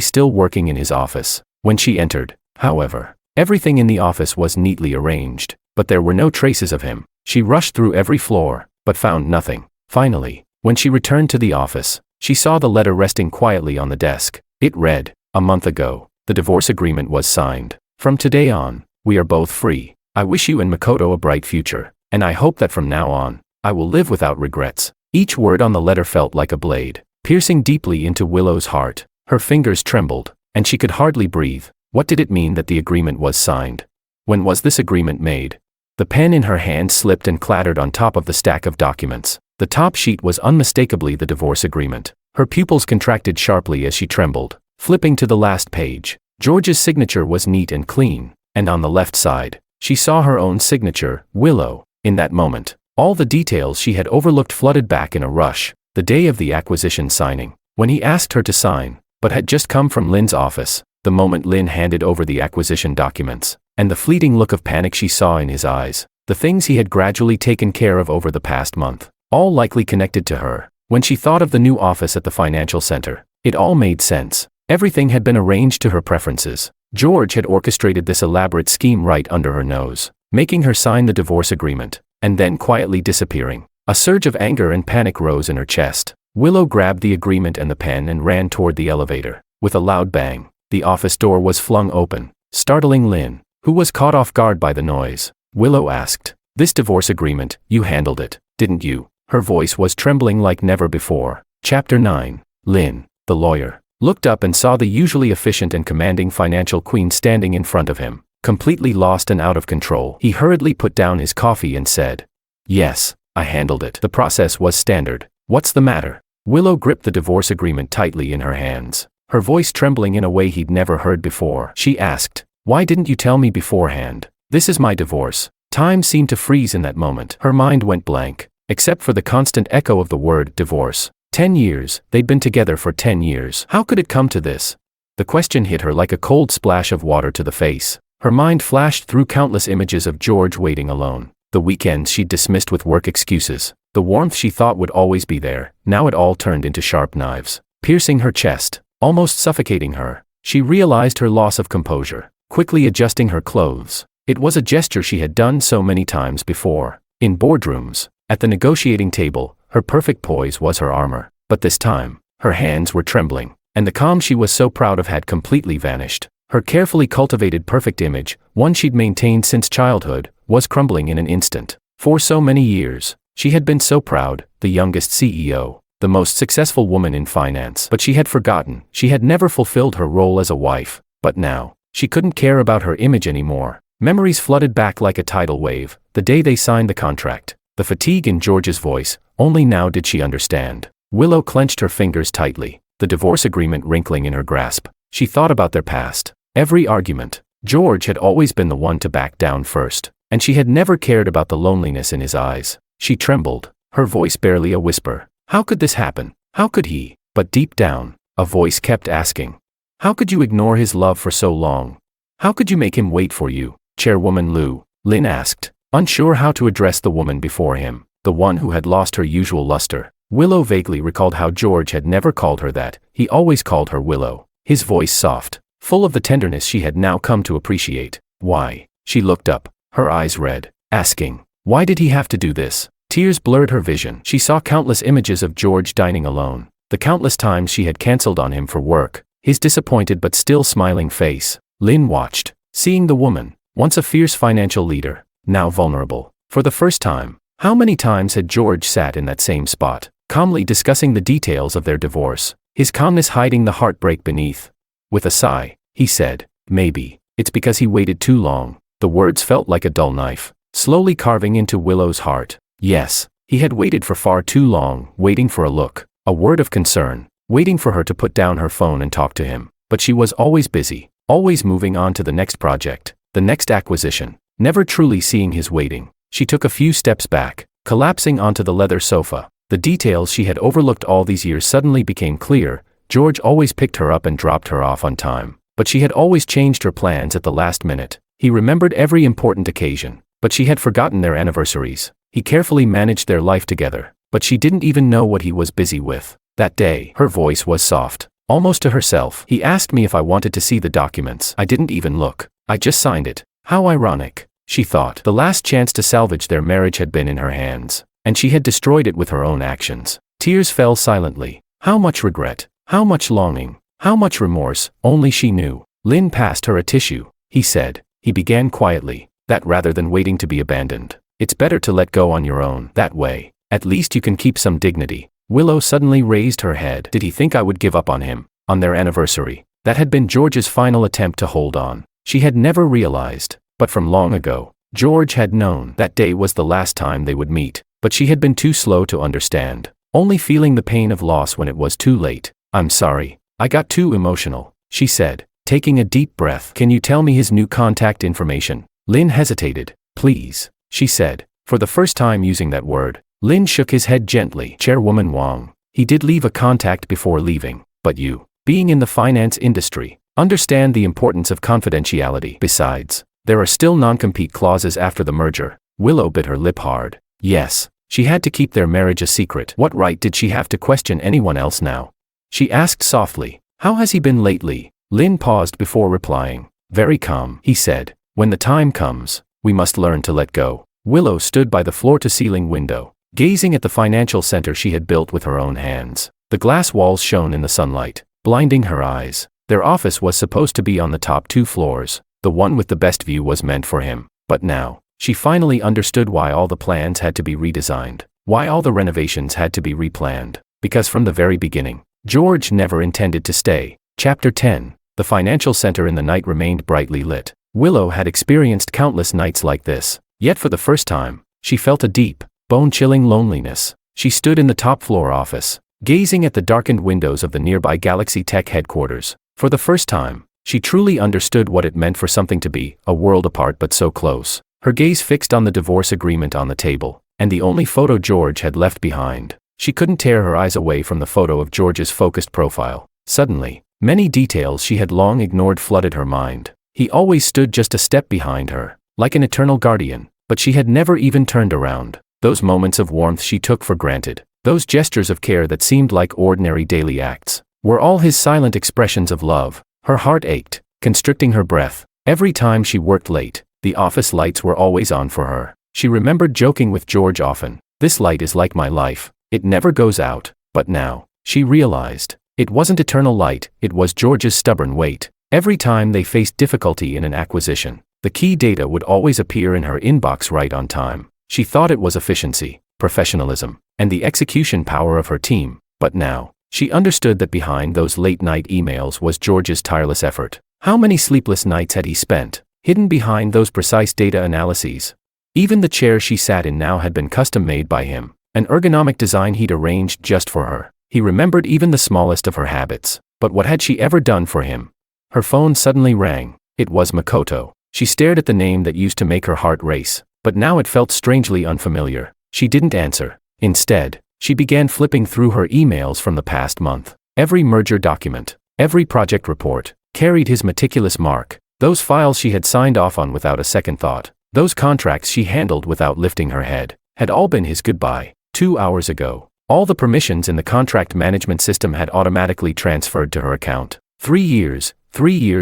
still working in his office. When she entered, however, everything in the office was neatly arranged, but there were no traces of him. She rushed through every floor, but found nothing. Finally, when she returned to the office, she saw the letter resting quietly on the desk. It read, "A month ago, the divorce agreement was signed. From today on, we are both free. I wish you and Makoto a bright future, and I hope that from now on, I will live without regrets." Each word on the letter felt like a blade, piercing deeply into Willow's heart. Her fingers trembled, and she could hardly breathe. What did it mean that the agreement was signed? When was this agreement made? The pen in her hand slipped and clattered on top of the stack of documents. The top sheet was unmistakably the divorce agreement. Her pupils contracted sharply as she trembled, flipping to the last page. George's signature was neat and clean, and on the left side, she saw her own signature, Willow. In that moment, all the details she had overlooked flooded back in a rush. The day of the acquisition signing, when he asked her to sign, but had just come from Lynn's office, the moment Lynn handed over the acquisition documents, and the fleeting look of panic she saw in his eyes, the things he had gradually taken care of over the past month, all likely connected to her. When she thought of the new office at the financial center, it all made sense. Everything had been arranged to her preferences. George had orchestrated this elaborate scheme right under her nose, making her sign the divorce agreement, and then quietly disappearing. A surge of anger and panic rose in her chest. Willow grabbed the agreement and the pen and ran toward the elevator. With a loud bang, the office door was flung open, startling Lynn, who was caught off guard by the noise. Willow asked, "This divorce agreement, you handled it, didn't you?" Her voice was trembling like never before. Chapter 9. Lynn, the lawyer, looked up and saw the usually efficient and commanding financial queen standing in front of him, completely lost and out of control. He hurriedly put down his coffee and said, "Yes, I handled it. The process was standard. What's the matter?" Willow gripped the divorce agreement tightly in her hands, her voice trembling in a way he'd never heard before. She asked, "Why didn't you tell me beforehand? This is my divorce." Time seemed to freeze in that moment. Her mind went blank, except for the constant echo of the word divorce. 10 years, they'd been together for 10 years. How could it come to this? The question hit her like a cold splash of water to the face. Her mind flashed through countless images of George waiting alone. The weekends she'd dismissed with work excuses, the warmth she thought would always be there. Now it all turned into sharp knives, piercing her chest, almost suffocating her. She realized her loss of composure, quickly adjusting her clothes. It was a gesture she had done so many times before. In boardrooms, at the negotiating table, her perfect poise was her armor. But this time, her hands were trembling, and the calm she was so proud of had completely vanished. Her carefully cultivated perfect image, one she'd maintained since childhood, was crumbling in an instant. For so many years, she had been so proud, the youngest CEO, the most successful woman in finance. But she had forgotten, she had never fulfilled her role as a wife. But now, she couldn't care about her image anymore. Memories flooded back like a tidal wave. The day they signed the contract, the fatigue in George's voice, only now did she understand. Willow clenched her fingers tightly, the divorce agreement wrinkling in her grasp. She thought about their past. Every argument, George had always been the one to back down first, and she had never cared about the loneliness in his eyes. She trembled, her voice barely a whisper. How could this happen? How could he? But deep down, a voice kept asking, how could you ignore his love for so long? How could you make him wait for you? Chairwoman Liu, Lynn asked, unsure how to address the woman before him, the one who had lost her usual luster. Willow vaguely recalled how George had never called her that. He always called her Willow, his voice soft, full of the tenderness she had now come to appreciate. Why? She looked up, her eyes red, asking, why did he have to do this? Tears blurred her vision. She saw countless images of George dining alone, the the countless times she had cancelled on him for work, his disappointed but still smiling face. Lynn watched, seeing the woman, once a fierce financial leader, now vulnerable, for the first time. How many times had George sat in that same spot, calmly discussing the details of their divorce, his calmness hiding the heartbreak beneath? With a sigh, he said, "Maybe it's because he waited too long." The words felt like a dull knife, slowly carving into Willow's heart. Yes, he had waited for far too long, waiting for a look, a word of concern, waiting for her to put down her phone and talk to him. But she was always busy, always moving on to the next project, the next acquisition, never truly seeing his waiting. She took a few steps back, collapsing onto the leather sofa. The details she had overlooked all these years suddenly became clear. George always picked her up and dropped her off on time, but she had always changed her plans at the last minute. He remembered every important occasion, but she had forgotten their anniversaries. He carefully managed their life together, but she didn't even know what he was busy with. That day, her voice was soft, almost to herself. "He asked me if I wanted to see the documents. I didn't even look. I just signed it." How ironic, she thought. The last chance to salvage their marriage had been in her hands, and she had destroyed it with her own actions. Tears fell silently. How much regret, how much longing, how much remorse, only she knew. Lynn passed her a tissue. He said, he began quietly, that rather than waiting to be abandoned, it's better to let go on your own. That way, at least you can keep some dignity. Willow suddenly raised her head. Did he think I would give up on him? On their anniversary? That had been George's final attempt to hold on. She had never realized, but from long ago, George had known that day was the last time they would meet, but she had been too slow to understand, only feeling the pain of loss when it was too late. "I'm sorry, I got too emotional," she said, taking a deep breath. "Can you tell me his new contact information?" Lynn hesitated. "Please," she said, for the first time using that word. Lynn shook his head gently. "Chairwoman Wong, he did leave a contact before leaving, but you, being in the finance industry, understand the importance of confidentiality. Besides, there are still non-compete clauses after the merger." Willow bit her lip hard. Yes, she had to keep their marriage a secret. What right did she have to question anyone else now? She asked softly, "How has he been lately?" Lynn paused before replying. "Very calm," he said. "When the time comes, we must learn to let go." Willow stood by the floor-to-ceiling window, gazing at the financial center she had built with her own hands. The glass walls shone in the sunlight, blinding her eyes. Their office was supposed to be on the top 2 floors. The one with the best view was meant for him. But now, she finally understood why all the plans had to be redesigned, why all the renovations had to be replanned. Because from the very beginning, George never intended to stay. Chapter 10. The financial center in the night remained brightly lit. Willow had experienced countless nights like this, yet for the first time, she felt a deep, bone-chilling loneliness. She stood in the top-floor office, gazing at the darkened windows of the nearby Galaxy Tech headquarters. For the first time, she truly understood what it meant for something to be a world apart but so close. Her gaze fixed on the divorce agreement on the table, and the only photo George had left behind. She couldn't tear her eyes away from the photo of George's focused profile. Suddenly, many details she had long ignored flooded her mind. He always stood just a step behind her, like an eternal guardian, but she had never even turned around. Those moments of warmth she took for granted, those gestures of care that seemed like ordinary daily acts, were all his silent expressions of love. Her heart ached, constricting her breath. Every time she worked late, the office lights were always on for her. She remembered joking with George often, "This light is like my life, it never goes out." But now, she realized, it wasn't eternal light, it was George's stubborn weight. Every time they faced difficulty in an acquisition, the key data would always appear in her inbox right on time. She thought it was efficiency, professionalism, and the execution power of her team, but now, she understood that behind those late-night emails was George's tireless effort. How many sleepless nights had he spent, hidden behind those precise data analyses? Even the chair she sat in now had been custom-made by him, an ergonomic design he'd arranged just for her. He remembered even the smallest of her habits, but what had she ever done for him? Her phone suddenly rang. It was Makoto. She stared at the name that used to make her heart race, but now it felt strangely unfamiliar. She didn't answer. Instead, she began flipping through her emails from the past month. Every merger document, every project report, carried his meticulous mark. Those files she had signed off on without a second thought, those contracts she handled without lifting her head, had all been his goodbye. 2 hours ago, all the permissions in the contract management system had automatically transferred to her account. 3 years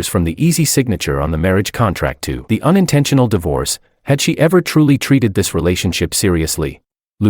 from the easy signature on the marriage contract to the unintentional divorce. Had she ever truly treated this relationship seriously?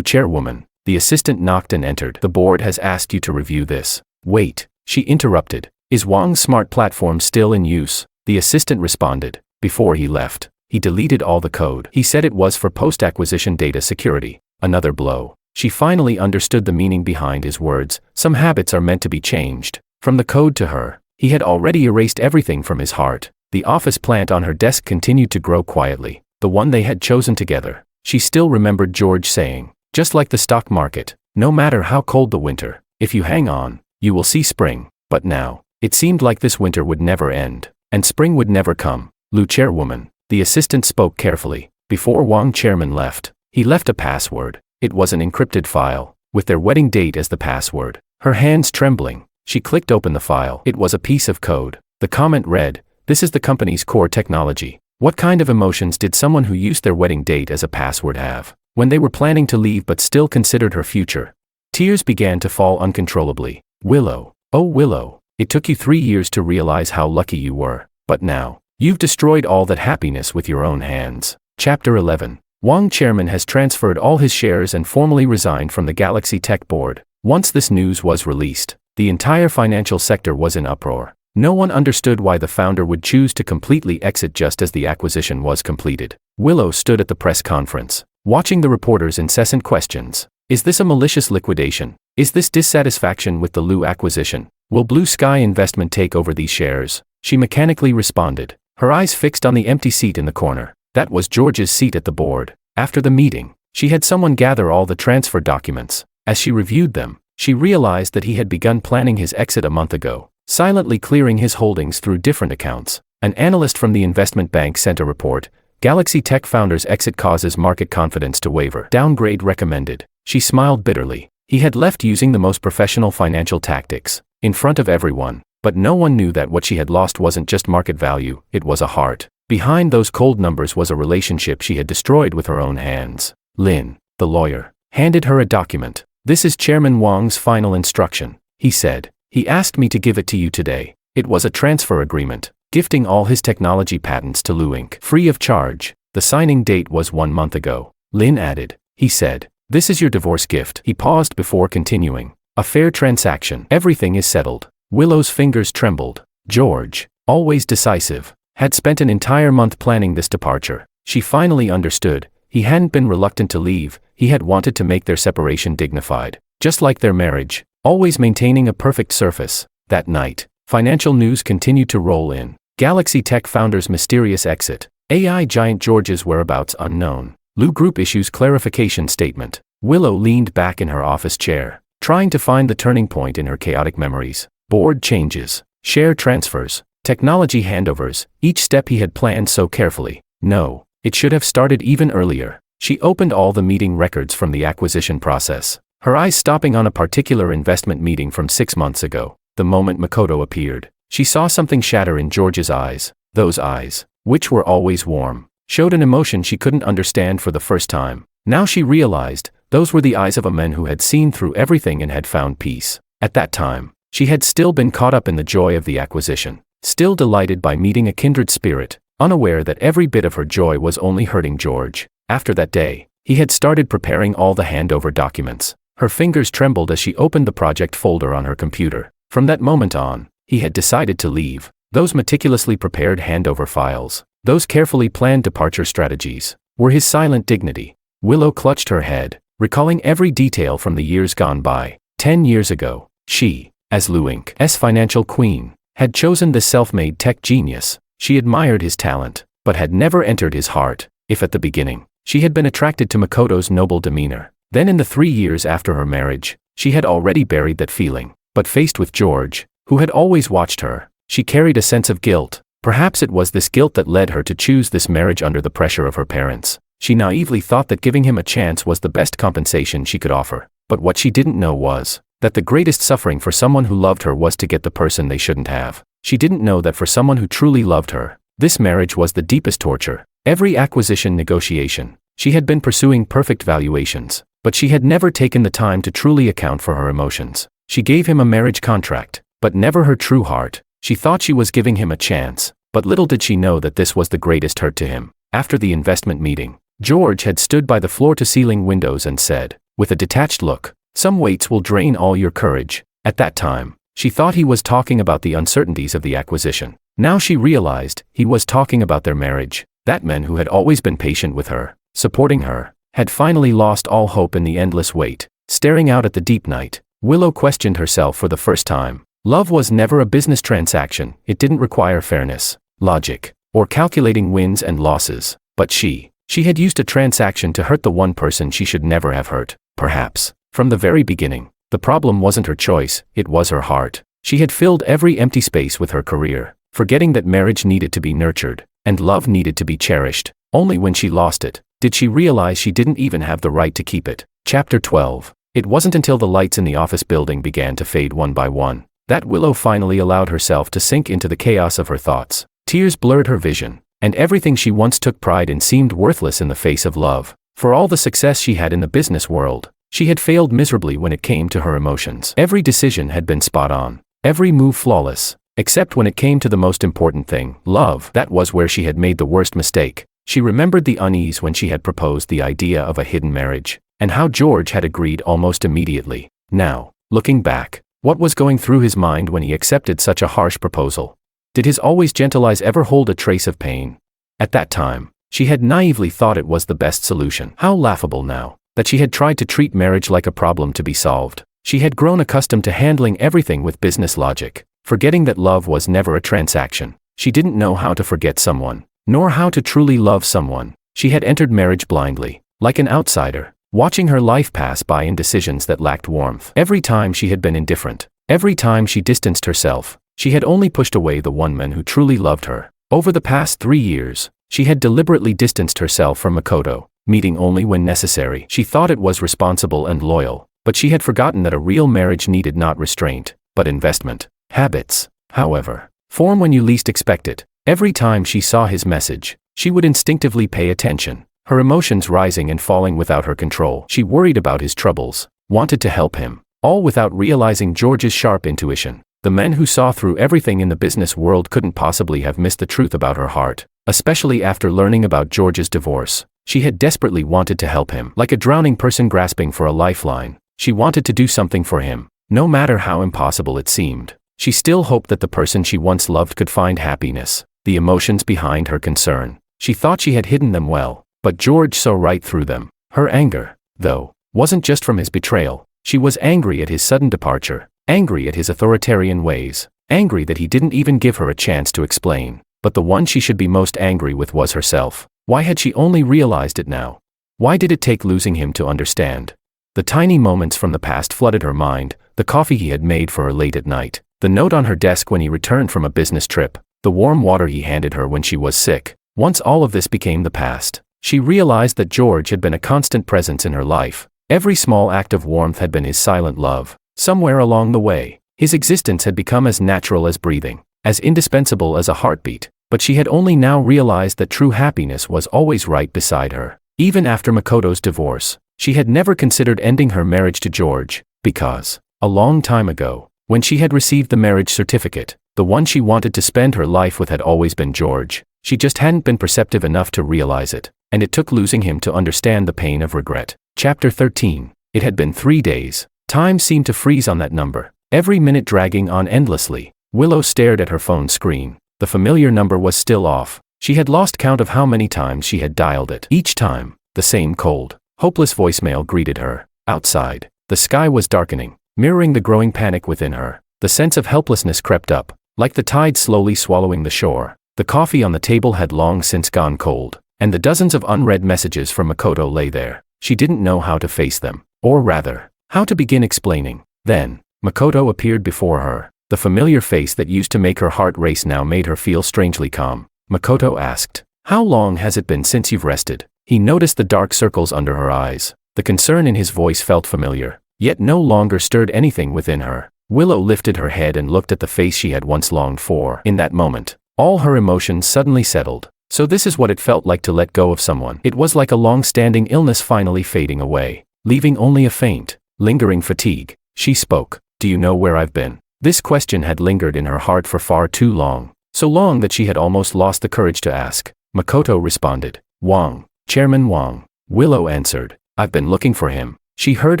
Chairwoman, The assistant knocked and entered. "The board has asked you to review this." "Wait," she interrupted. "Is Wang's smart platform still in use?" The assistant responded. Before he left, he deleted all the code. He said it was for post-acquisition data security. Another blow. She finally understood the meaning behind his words. Some habits are meant to be changed. From the code to her, he had already erased everything from his heart. The office plant on her desk continued to grow quietly, the one they had chosen together. She still remembered George saying, "Just like the stock market, no matter how cold the winter, if you hang on, you will see spring." But now, it seemed like this winter would never end, and spring would never come. "Lu chairwoman," the assistant spoke carefully. Before Wang chairman left, he left a password. It was an encrypted file, with their wedding date as the password. Her hands trembling, she clicked open the file. It was a piece of code. The comment read, "This is the company's core technology." What kind of emotions did someone who used their wedding date as a password have, when they were planning to leave but still considered her future? Tears began to fall uncontrollably. "Willow, oh Willow, it took you 3 years to realize how lucky you were, but now, you've destroyed all that happiness with your own hands." Chapter 11. Wang chairman has transferred all his shares and formally resigned from the Galaxy Tech board. Once this news was released, the entire financial sector was in uproar. No one understood why the founder would choose to completely exit just as the acquisition was completed. Willow stood at the press conference, watching the reporters' incessant questions. Is this a malicious liquidation? Is this dissatisfaction with the Lu acquisition? Will Blue Sky Investment take over these shares? She mechanically responded, her eyes fixed on the empty seat in the corner. That was George's seat at the board. After the meeting, she had someone gather all the transfer documents. As she reviewed them, she realized that he had begun planning his exit a month ago, silently clearing his holdings through different accounts. An analyst from the investment bank sent a report. Galaxy Tech founder's exit causes market confidence to waver. Downgrade recommended. She smiled bitterly. He had left using the most professional financial tactics, in front of everyone, but no one knew that what she had lost wasn't just market value, it was a heart. Behind those cold numbers was a relationship she had destroyed with her own hands. Lin, the lawyer, handed her a document. "This is Chairman Wang's final instruction," he said. "He asked me to give it to you today." It was a transfer agreement, gifting all his technology patents to Lu Inc. free of charge. The signing date was 1 month ago. Lin added, he said, "This is your divorce gift." He paused before continuing. "A fair transaction. Everything is settled." Willow's fingers trembled. George, always decisive, had spent an entire month planning this departure. She finally understood. He hadn't been reluctant to leave, he had wanted to make their separation dignified. Just like their marriage, always maintaining a perfect surface. That night, financial news continued to roll in. Galaxy Tech founder's mysterious exit. AI giant George's whereabouts unknown. Lu Group issues clarification statement. Willow leaned back in her office chair, trying to find the turning point in her chaotic memories. Board changes, share transfers, technology handovers, each step he had planned so carefully. No, it should have started even earlier. She opened all the meeting records from the acquisition process, her eyes stopping on a particular investment meeting from 6 months ago. The moment Makoto appeared, she saw something shatter in George's eyes. Those eyes, which were always warm, showed an emotion she couldn't understand for the first time. Now she realized, those were the eyes of a man who had seen through everything and had found peace. At that time, she had still been caught up in the joy of the acquisition. Still delighted by meeting a kindred spirit, unaware that every bit of her joy was only hurting George. After that day, he had started preparing all the handover documents. Her fingers trembled as she opened the project folder on her computer. From that moment on, he had decided to leave. Those meticulously prepared handover files, those carefully planned departure strategies, were his silent dignity. Willow clutched her head, recalling every detail from the years gone by. 10 years ago, she, as Lu Inc.'s financial queen, had chosen this self-made tech genius. She admired his talent, but had never entered his heart. If at the beginning, she had been attracted to Makoto's noble demeanor, then in the 3 years after her marriage, she had already buried that feeling. But faced with George, who had always watched her, she carried a sense of guilt. Perhaps it was this guilt that led her to choose this marriage under the pressure of her parents. She naively thought that giving him a chance was the best compensation she could offer. But what she didn't know was that the greatest suffering for someone who loved her was to get the person they shouldn't have. She didn't know that for someone who truly loved her, this marriage was the deepest torture. Every acquisition negotiation, she had been pursuing perfect valuations, but she had never taken the time to truly account for her emotions. She gave him a marriage contract, but never her true heart. She thought she was giving him a chance, but little did she know that this was the greatest hurt to him. After the investment meeting, George had stood by the floor-to-ceiling windows and said, with a detached look. Some weights will drain all your courage. At that time, she thought he was talking about the uncertainties of the acquisition. Now she realized he was talking about their marriage. That man who had always been patient with her, supporting her, had finally lost all hope in the endless wait. Staring out at the deep night, Willow questioned herself for the first time. Love was never a business transaction. It didn't require fairness, logic, or calculating wins and losses. But she had used a transaction to hurt the one person she should never have hurt. Perhaps, from the very beginning, the problem wasn't her choice, it was her heart. She had filled every empty space with her career, forgetting that marriage needed to be nurtured, and love needed to be cherished. Only when she lost it, did she realize she didn't even have the right to keep it. Chapter 12. It wasn't until the lights in the office building began to fade one by one, that Willow finally allowed herself to sink into the chaos of her thoughts. Tears blurred her vision, and everything she once took pride in seemed worthless in the face of love. For all the success she had in the business world, she had failed miserably when it came to her emotions. Every decision had been spot on, every move flawless, except when it came to the most important thing, love. That was where she had made the worst mistake. She remembered the unease when she had proposed the idea of a hidden marriage, and how George had agreed almost immediately. Now, looking back, what was going through his mind when he accepted such a harsh proposal? Did his always gentle eyes ever hold a trace of pain? At that time, she had naively thought it was the best solution. How laughable now, that she had tried to treat marriage like a problem to be solved. She had grown accustomed to handling everything with business logic, forgetting that love was never a transaction. She didn't know how to forget someone, nor how to truly love someone. She had entered marriage blindly, like an outsider, watching her life pass by in decisions that lacked warmth. Every time she had been indifferent, every time she distanced herself, she had only pushed away the one man who truly loved her. Over the past 3 years, she had deliberately distanced herself from Makoto, meeting only when necessary. She thought it was responsible and loyal, but she had forgotten that a real marriage needed not restraint, but investment. Habits, however, form when you least expect it. Every time she saw his message, she would instinctively pay attention, her emotions rising and falling without her control. She worried about his troubles, wanted to help him, all without realizing George's sharp intuition. The man who saw through everything in the business world couldn't possibly have missed the truth about her heart, especially after learning about George's divorce. She had desperately wanted to help him. Like a drowning person grasping for a lifeline, she wanted to do something for him, no matter how impossible it seemed. She still hoped that the person she once loved could find happiness. The emotions behind her concern, she thought she had hidden them well, but George saw right through them. Her anger, though, wasn't just from his betrayal. She was angry at his sudden departure, angry at his authoritarian ways, angry that he didn't even give her a chance to explain. But the one she should be most angry with was herself. Why had she only realized it now? Why did it take losing him to understand? The tiny moments from the past flooded her mind, the coffee he had made for her late at night, the note on her desk when he returned from a business trip, the warm water he handed her when she was sick. Once all of this became the past, she realized that George had been a constant presence in her life. Every small act of warmth had been his silent love. Somewhere along the way, his existence had become as natural as breathing, as indispensable as a heartbeat. But she had only now realized that true happiness was always right beside her. Even after Makoto's divorce, she had never considered ending her marriage to George, because, a long time ago, when she had received the marriage certificate, the one she wanted to spend her life with had always been George. She just hadn't been perceptive enough to realize it, and it took losing him to understand the pain of regret. Chapter 13. It had been 3 days. Time seemed to freeze on that number, every minute dragging on endlessly. Willow stared at her phone screen. The familiar number was still off. She had lost count of how many times she had dialed it. Each time, the same cold, hopeless voicemail greeted her. Outside, the sky was darkening, mirroring the growing panic within her. The sense of helplessness crept up, like the tide slowly swallowing the shore. The coffee on the table had long since gone cold, and the dozens of unread messages from Makoto lay there. She didn't know how to face them, or rather, how to begin explaining. Then, Makoto appeared before her. The familiar face that used to make her heart race now made her feel strangely calm. Makoto asked, "How long has it been since you've rested?" He noticed the dark circles under her eyes. The concern in his voice felt familiar, yet no longer stirred anything within her. Willow lifted her head and looked at the face she had once longed for. In that moment, all her emotions suddenly settled. So this is what it felt like to let go of someone. It was like a long-standing illness finally fading away, leaving only a faint, lingering fatigue. She spoke, "Do you know where I've been?" This question had lingered in her heart for far too long, so long that she had almost lost the courage to ask. Makoto responded, "Wang, Chairman Wang." Willow answered, "I've been looking for him." She heard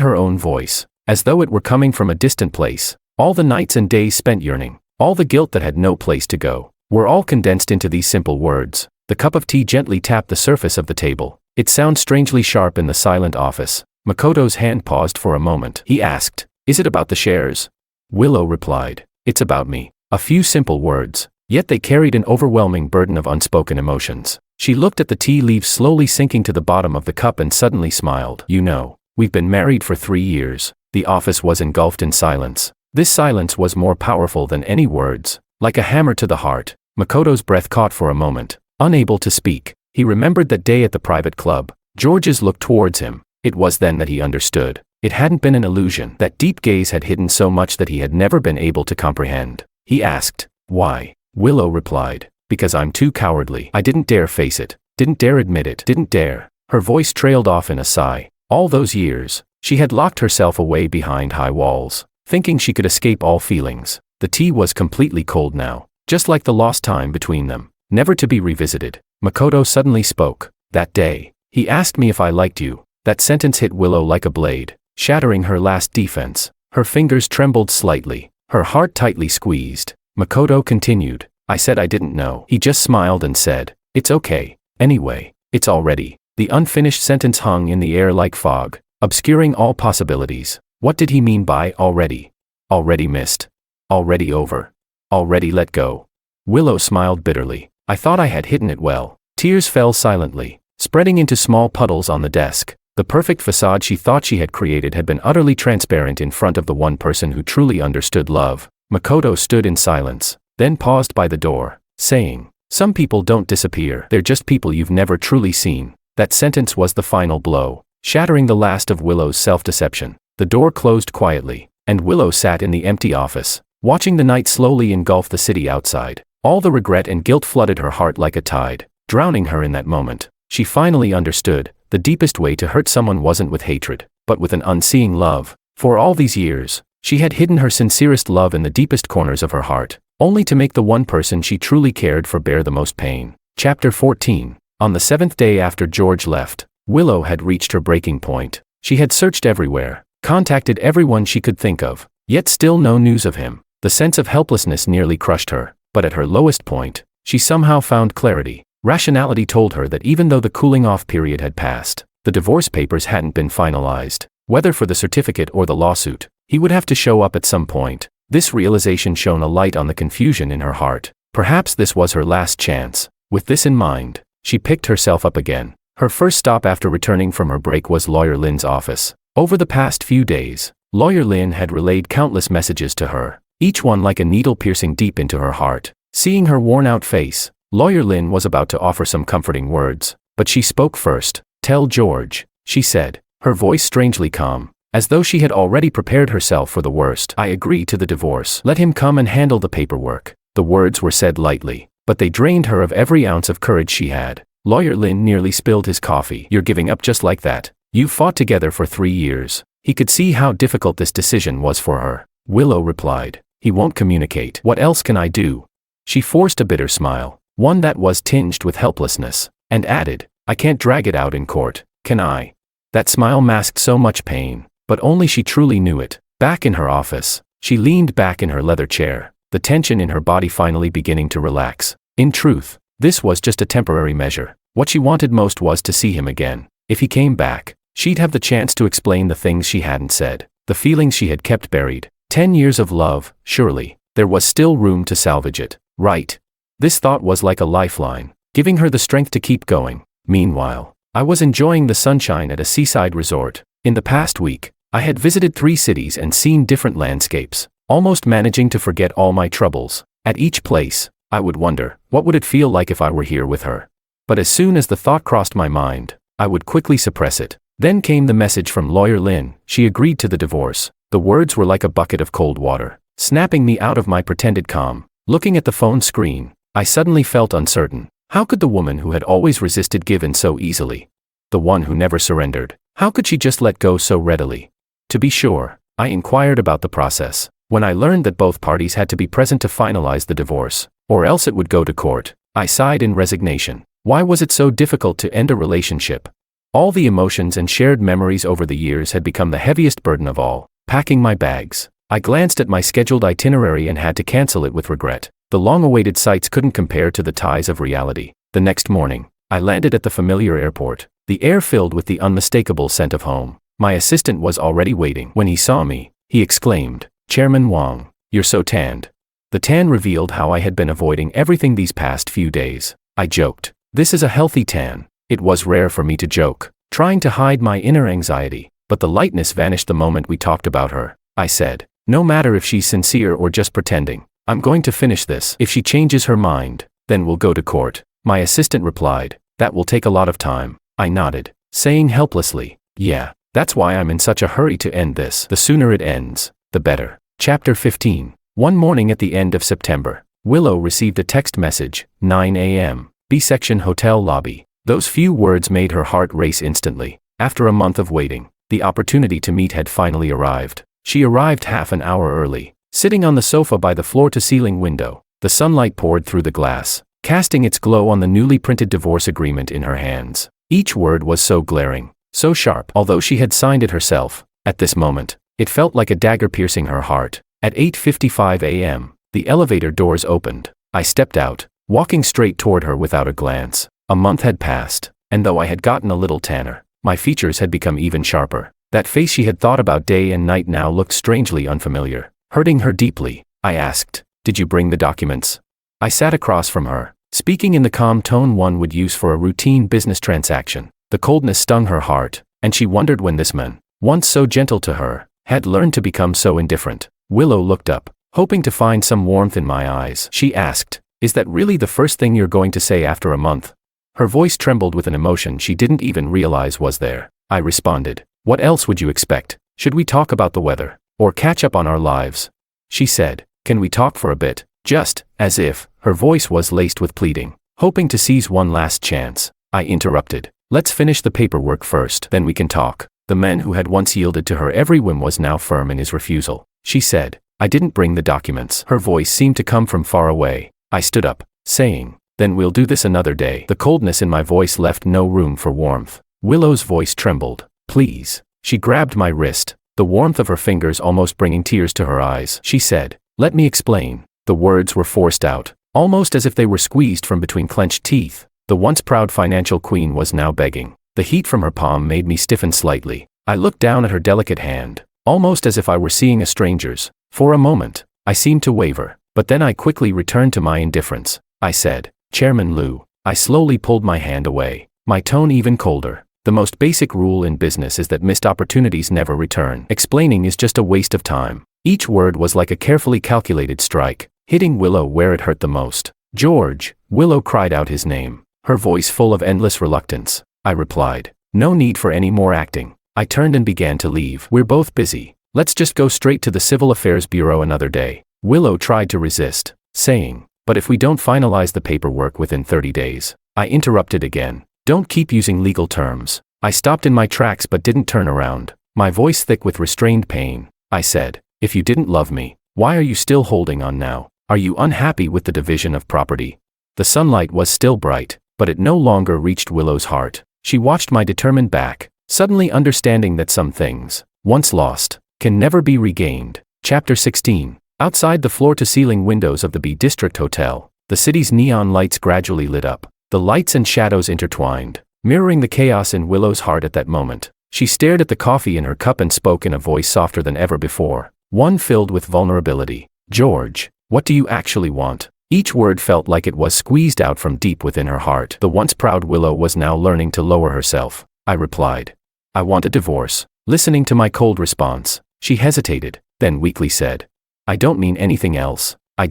her own voice, as though it were coming from a distant place. All the nights and days spent yearning, all the guilt that had no place to go, were all condensed into these simple words. The cup of tea gently tapped the surface of the table. It sounded strangely sharp in the silent office. Makoto's hand paused for a moment. He asked, "Is it about the shares?" Willow replied, "It's about me." A few simple words, yet they carried an overwhelming burden of unspoken emotions. She looked at the tea leaves slowly sinking to the bottom of the cup and suddenly smiled. "You know, we've been married for 3 years." The office was engulfed in silence. This silence was more powerful than any words, like a hammer to the heart. Makoto's breath caught for a moment, unable to speak. He remembered that day at the private club. George's looked towards him. It was then that he understood. It hadn't been an illusion. That deep gaze had hidden so much that he had never been able to comprehend. He asked, "Why?" Willow replied, "Because I'm too cowardly. I didn't dare face it, didn't dare admit it, didn't dare." Her voice trailed off in a sigh. All those years, she had locked herself away behind high walls, thinking she could escape all feelings. The tea was completely cold now, just like the lost time between them, never to be revisited. Makoto suddenly spoke. "That day, he asked me if I liked you." That sentence hit Willow like a blade, shattering her last defense. Her fingers trembled slightly, her heart tightly squeezed. Makoto continued, "I said I didn't know." He just smiled and said, "It's okay. Anyway, it's already." The unfinished sentence hung in the air like fog, obscuring all possibilities. What did he mean by already? Already missed? Already over? Already let go? Willow smiled bitterly. "I thought I had hidden it well." Tears fell silently, spreading into small puddles on the desk. The perfect facade she thought she had created had been utterly transparent in front of the one person who truly understood love. Makoto stood in silence, then paused by the door, saying, "Some people don't disappear. They're just people you've never truly seen." That sentence was the final blow, shattering the last of Willow's self-deception. The door closed quietly, and Willow sat in the empty office, watching the night slowly engulf the city outside. All the regret and guilt flooded her heart like a tide, drowning her in that moment. She finally understood, the deepest way to hurt someone wasn't with hatred, but with an unseeing love. For all these years, she had hidden her sincerest love in the deepest corners of her heart, only to make the one person she truly cared for bear the most pain. Chapter 14. On the 7th day after George left, Willow had reached her breaking point. She had searched everywhere, contacted everyone she could think of, yet still no news of him. The sense of helplessness nearly crushed her, but at her lowest point, she somehow found clarity. Rationality told her that even though the cooling-off period had passed, the divorce papers hadn't been finalized. Whether for the certificate or the lawsuit, he would have to show up at some point. This realization shone a light on the confusion in her heart. Perhaps this was her last chance. With this in mind, she picked herself up again. Her first stop after returning from her break was Lawyer Lin's office. Over the past few days, Lawyer Lin had relayed countless messages to her, each one like a needle piercing deep into her heart. Seeing her worn-out face, Lawyer Lin was about to offer some comforting words, but she spoke first. "Tell George," she said, her voice strangely calm, as though she had already prepared herself for the worst. "I agree to the divorce. Let him come and handle the paperwork." The words were said lightly, but they drained her of every ounce of courage she had. Lawyer Lin nearly spilled his coffee. "You're giving up just like that? You've fought together for 3 years." He could see how difficult this decision was for her. Willow replied, "He won't communicate. What else can I do?" She forced a bitter smile, one that was tinged with helplessness, and added, "I can't drag it out in court, can I?" That smile masked so much pain, but only she truly knew it. Back in her office, she leaned back in her leather chair, the tension in her body finally beginning to relax. In truth, this was just a temporary measure. What she wanted most was to see him again. If he came back, she'd have the chance to explain the things she hadn't said, the feelings she had kept buried. 10 years of love, surely, there was still room to salvage it, right? This thought was like a lifeline, giving her the strength to keep going. Meanwhile, I was enjoying the sunshine at a seaside resort. In the past week, I had visited 3 cities and seen different landscapes, almost managing to forget all my troubles. At each place, I would wonder, what would it feel like if I were here with her? But as soon as the thought crossed my mind, I would quickly suppress it. Then came the message from Lawyer Lin. She agreed to the divorce. The words were like a bucket of cold water, snapping me out of my pretended calm. Looking at the phone screen, I suddenly felt uncertain. How could the woman who had always resisted give in so easily? The one who never surrendered. How could she just let go so readily? To be sure, I inquired about the process. When I learned that both parties had to be present to finalize the divorce, or else it would go to court, I sighed in resignation. Why was it so difficult to end a relationship? All the emotions and shared memories over the years had become the heaviest burden of all. Packing my bags, I glanced at my scheduled itinerary and had to cancel it with regret. The long-awaited sights couldn't compare to the ties of reality. The next morning, I landed at the familiar airport, the air filled with the unmistakable scent of home. My assistant was already waiting. When he saw me, he exclaimed, "Chairman Wang, you're so tanned." The tan revealed how I had been avoiding everything these past few days. I joked, "This is a healthy tan." It was rare for me to joke, trying to hide my inner anxiety, but the lightness vanished the moment we talked about her. I said, "No matter if she's sincere or just pretending, I'm going to finish this. If she changes her mind, then we'll go to court." My assistant replied, "That will take a lot of time." I nodded, saying helplessly, "Yeah, that's why I'm in such a hurry to end this. The sooner it ends, the better." Chapter 15. One morning at the end of September, Willow received a text message, 9 a.m., B-section hotel lobby. Those few words made her heart race instantly. After a month of waiting, the opportunity to meet had finally arrived. She arrived half an hour early, sitting on the sofa by the floor-to-ceiling window. The sunlight poured through the glass, casting its glow on the newly printed divorce agreement in her hands. Each word was so glaring, so sharp. Although she had signed it herself, at this moment, it felt like a dagger piercing her heart. At 8:55 a.m., the elevator doors opened. I stepped out, walking straight toward her without a glance. A month had passed, and though I had gotten a little tanner, my features had become even sharper. That face she had thought about day and night now looked strangely unfamiliar, hurting her deeply. I asked, "Did you bring the documents?" I sat across from her, speaking in the calm tone one would use for a routine business transaction. The coldness stung her heart, and she wondered when this man, once so gentle to her, had learned to become so indifferent. Willow looked up, hoping to find some warmth in my eyes. She asked, "Is that really the first thing you're going to say after a month?" Her voice trembled with an emotion she didn't even realize was there. I responded, "What else would you expect? Should we talk about the weather, or catch up on our lives?" She said, "Can we talk for a bit?" Just as if her voice was laced with pleading, hoping to seize one last chance. I interrupted, "Let's finish the paperwork first, then we can talk." The man who had once yielded to her every whim was now firm in his refusal. She said, "I didn't bring the documents." Her voice seemed to come from far away. I stood up, saying, "Then we'll do this another day." The coldness in my voice left no room for warmth. Willow's voice trembled. "Please." She grabbed my wrist, the warmth of her fingers almost bringing tears to her eyes. She said, "Let me explain." The words were forced out, almost as if they were squeezed from between clenched teeth. The once proud financial queen was now begging. The heat from her palm made me stiffen slightly. I looked down at her delicate hand, almost as if I were seeing a stranger's. For a moment, I seemed to waver, but then I quickly returned to my indifference. I said, "Chairman Liu." I slowly pulled my hand away, my tone even colder. "The most basic rule in business is that missed opportunities never return. Explaining is just a waste of time." Each word was like a carefully calculated strike, hitting Willow where it hurt the most. "George." Willow cried out his name, her voice full of endless reluctance. I replied, "No need for any more acting." I turned and began to leave. "We're both busy. Let's just go straight to the Civil Affairs Bureau another day." Willow tried to resist, saying, "But if we don't finalize the paperwork within 30 days. I interrupted again, "Don't keep using legal terms." I stopped in my tracks but didn't turn around, my voice thick with restrained pain. I said, "If you didn't love me, why are you still holding on now? Are you unhappy with the division of property?" The sunlight was still bright, but it no longer reached Willow's heart. She watched my determined back, suddenly understanding that some things, once lost, can never be regained. Chapter 16. Outside the floor-to-ceiling windows of the B District Hotel, the city's neon lights gradually lit up. The lights and shadows intertwined, mirroring the chaos in Willow's heart at that moment. She stared at the coffee in her cup and spoke in a voice softer than ever before, one filled with vulnerability. "George, what do you actually want?" Each word felt like it was squeezed out from deep within her heart. The once proud Willow was now learning to lower herself. I replied, "I want a divorce." Listening to my cold response, she hesitated, then weakly said, "I don't mean anything else. I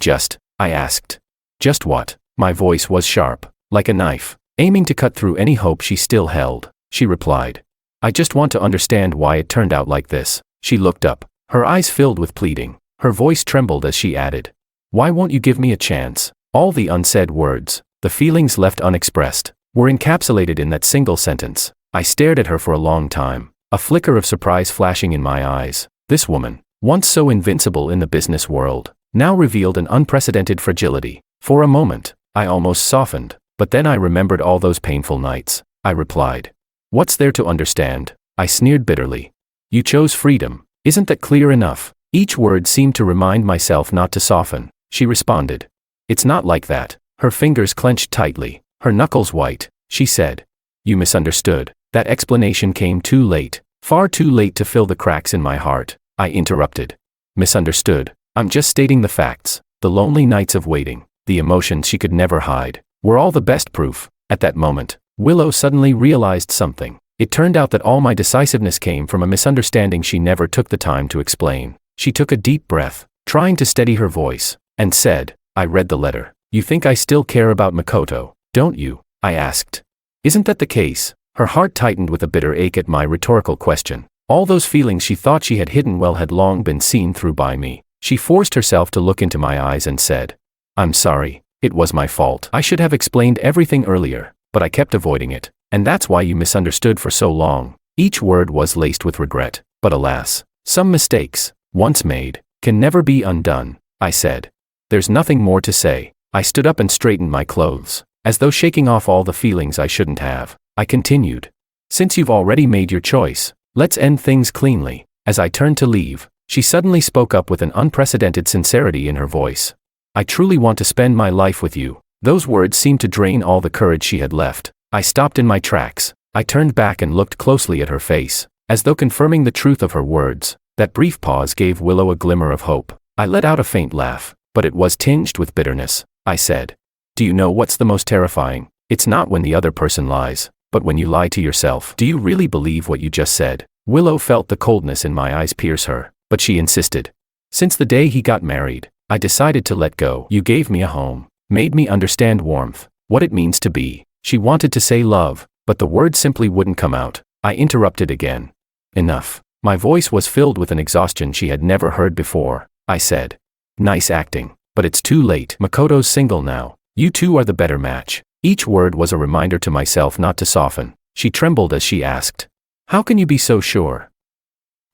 asked, "Just what?" My voice was sharp, like a knife, aiming to cut through any hope she still held. She replied, "I just want to understand why it turned out like this." She looked up, her eyes filled with pleading. Her voice trembled as she added, "Why won't you give me a chance?" All the unsaid words, the feelings left unexpressed, were encapsulated in that single sentence. I stared at her for a long time, a flicker of surprise flashing in my eyes. This woman, once so invincible in the business world, now revealed an unprecedented fragility. For a moment, I almost softened, but then I remembered all those painful nights. I replied, What's there to understand? I sneered bitterly. You chose freedom. Isn't that clear enough? Each word seemed to remind myself not to soften. She responded. It's not like that. Her fingers clenched tightly, her knuckles white. She said. You misunderstood. That explanation came too late. Far too late to fill the cracks in my heart. I interrupted. Misunderstood. I'm just stating the facts. The lonely nights of waiting, the emotions she could never hide, were all the best proof. At that moment, Willow suddenly realized something. It turned out that all my decisiveness came from a misunderstanding she never took the time to explain. She took a deep breath, trying to steady her voice, and said, I read the letter. You think I still care about Makoto, don't you? I asked. Isn't that the case? Her heart tightened with a bitter ache at my rhetorical question. All those feelings she thought she had hidden well had long been seen through by me. She forced herself to look into my eyes and said, I'm sorry, it was my fault. I should have explained everything earlier, but I kept avoiding it, and that's why you misunderstood for so long. Each word was laced with regret, but alas, some mistakes, once made, can never be undone, I said. There's nothing more to say. I stood up and straightened my clothes, as though shaking off all the feelings I shouldn't have. I continued. Since you've already made your choice, let's end things cleanly. As I turned to leave, she suddenly spoke up with an unprecedented sincerity in her voice. I truly want to spend my life with you. Those words seemed to drain all the courage she had left. I stopped in my tracks. I turned back and looked closely at her face, as though confirming the truth of her words. That brief pause gave Willow a glimmer of hope. I let out a faint laugh, but it was tinged with bitterness. I said, do you know what's the most terrifying? It's not when the other person lies, but when you lie to yourself. Do you really believe what you just said? Willow felt the coldness in my eyes pierce her, but she insisted. Since the day he got married, I decided to let go. You gave me a home, made me understand warmth, what it means to be. She wanted to say love, but the word simply wouldn't come out. I interrupted again. Enough. My voice was filled with an exhaustion she had never heard before. I said. Nice acting, but it's too late. Makoto's single now. You two are the better match. Each word was a reminder to myself not to soften. She trembled as she asked. How can you be so sure?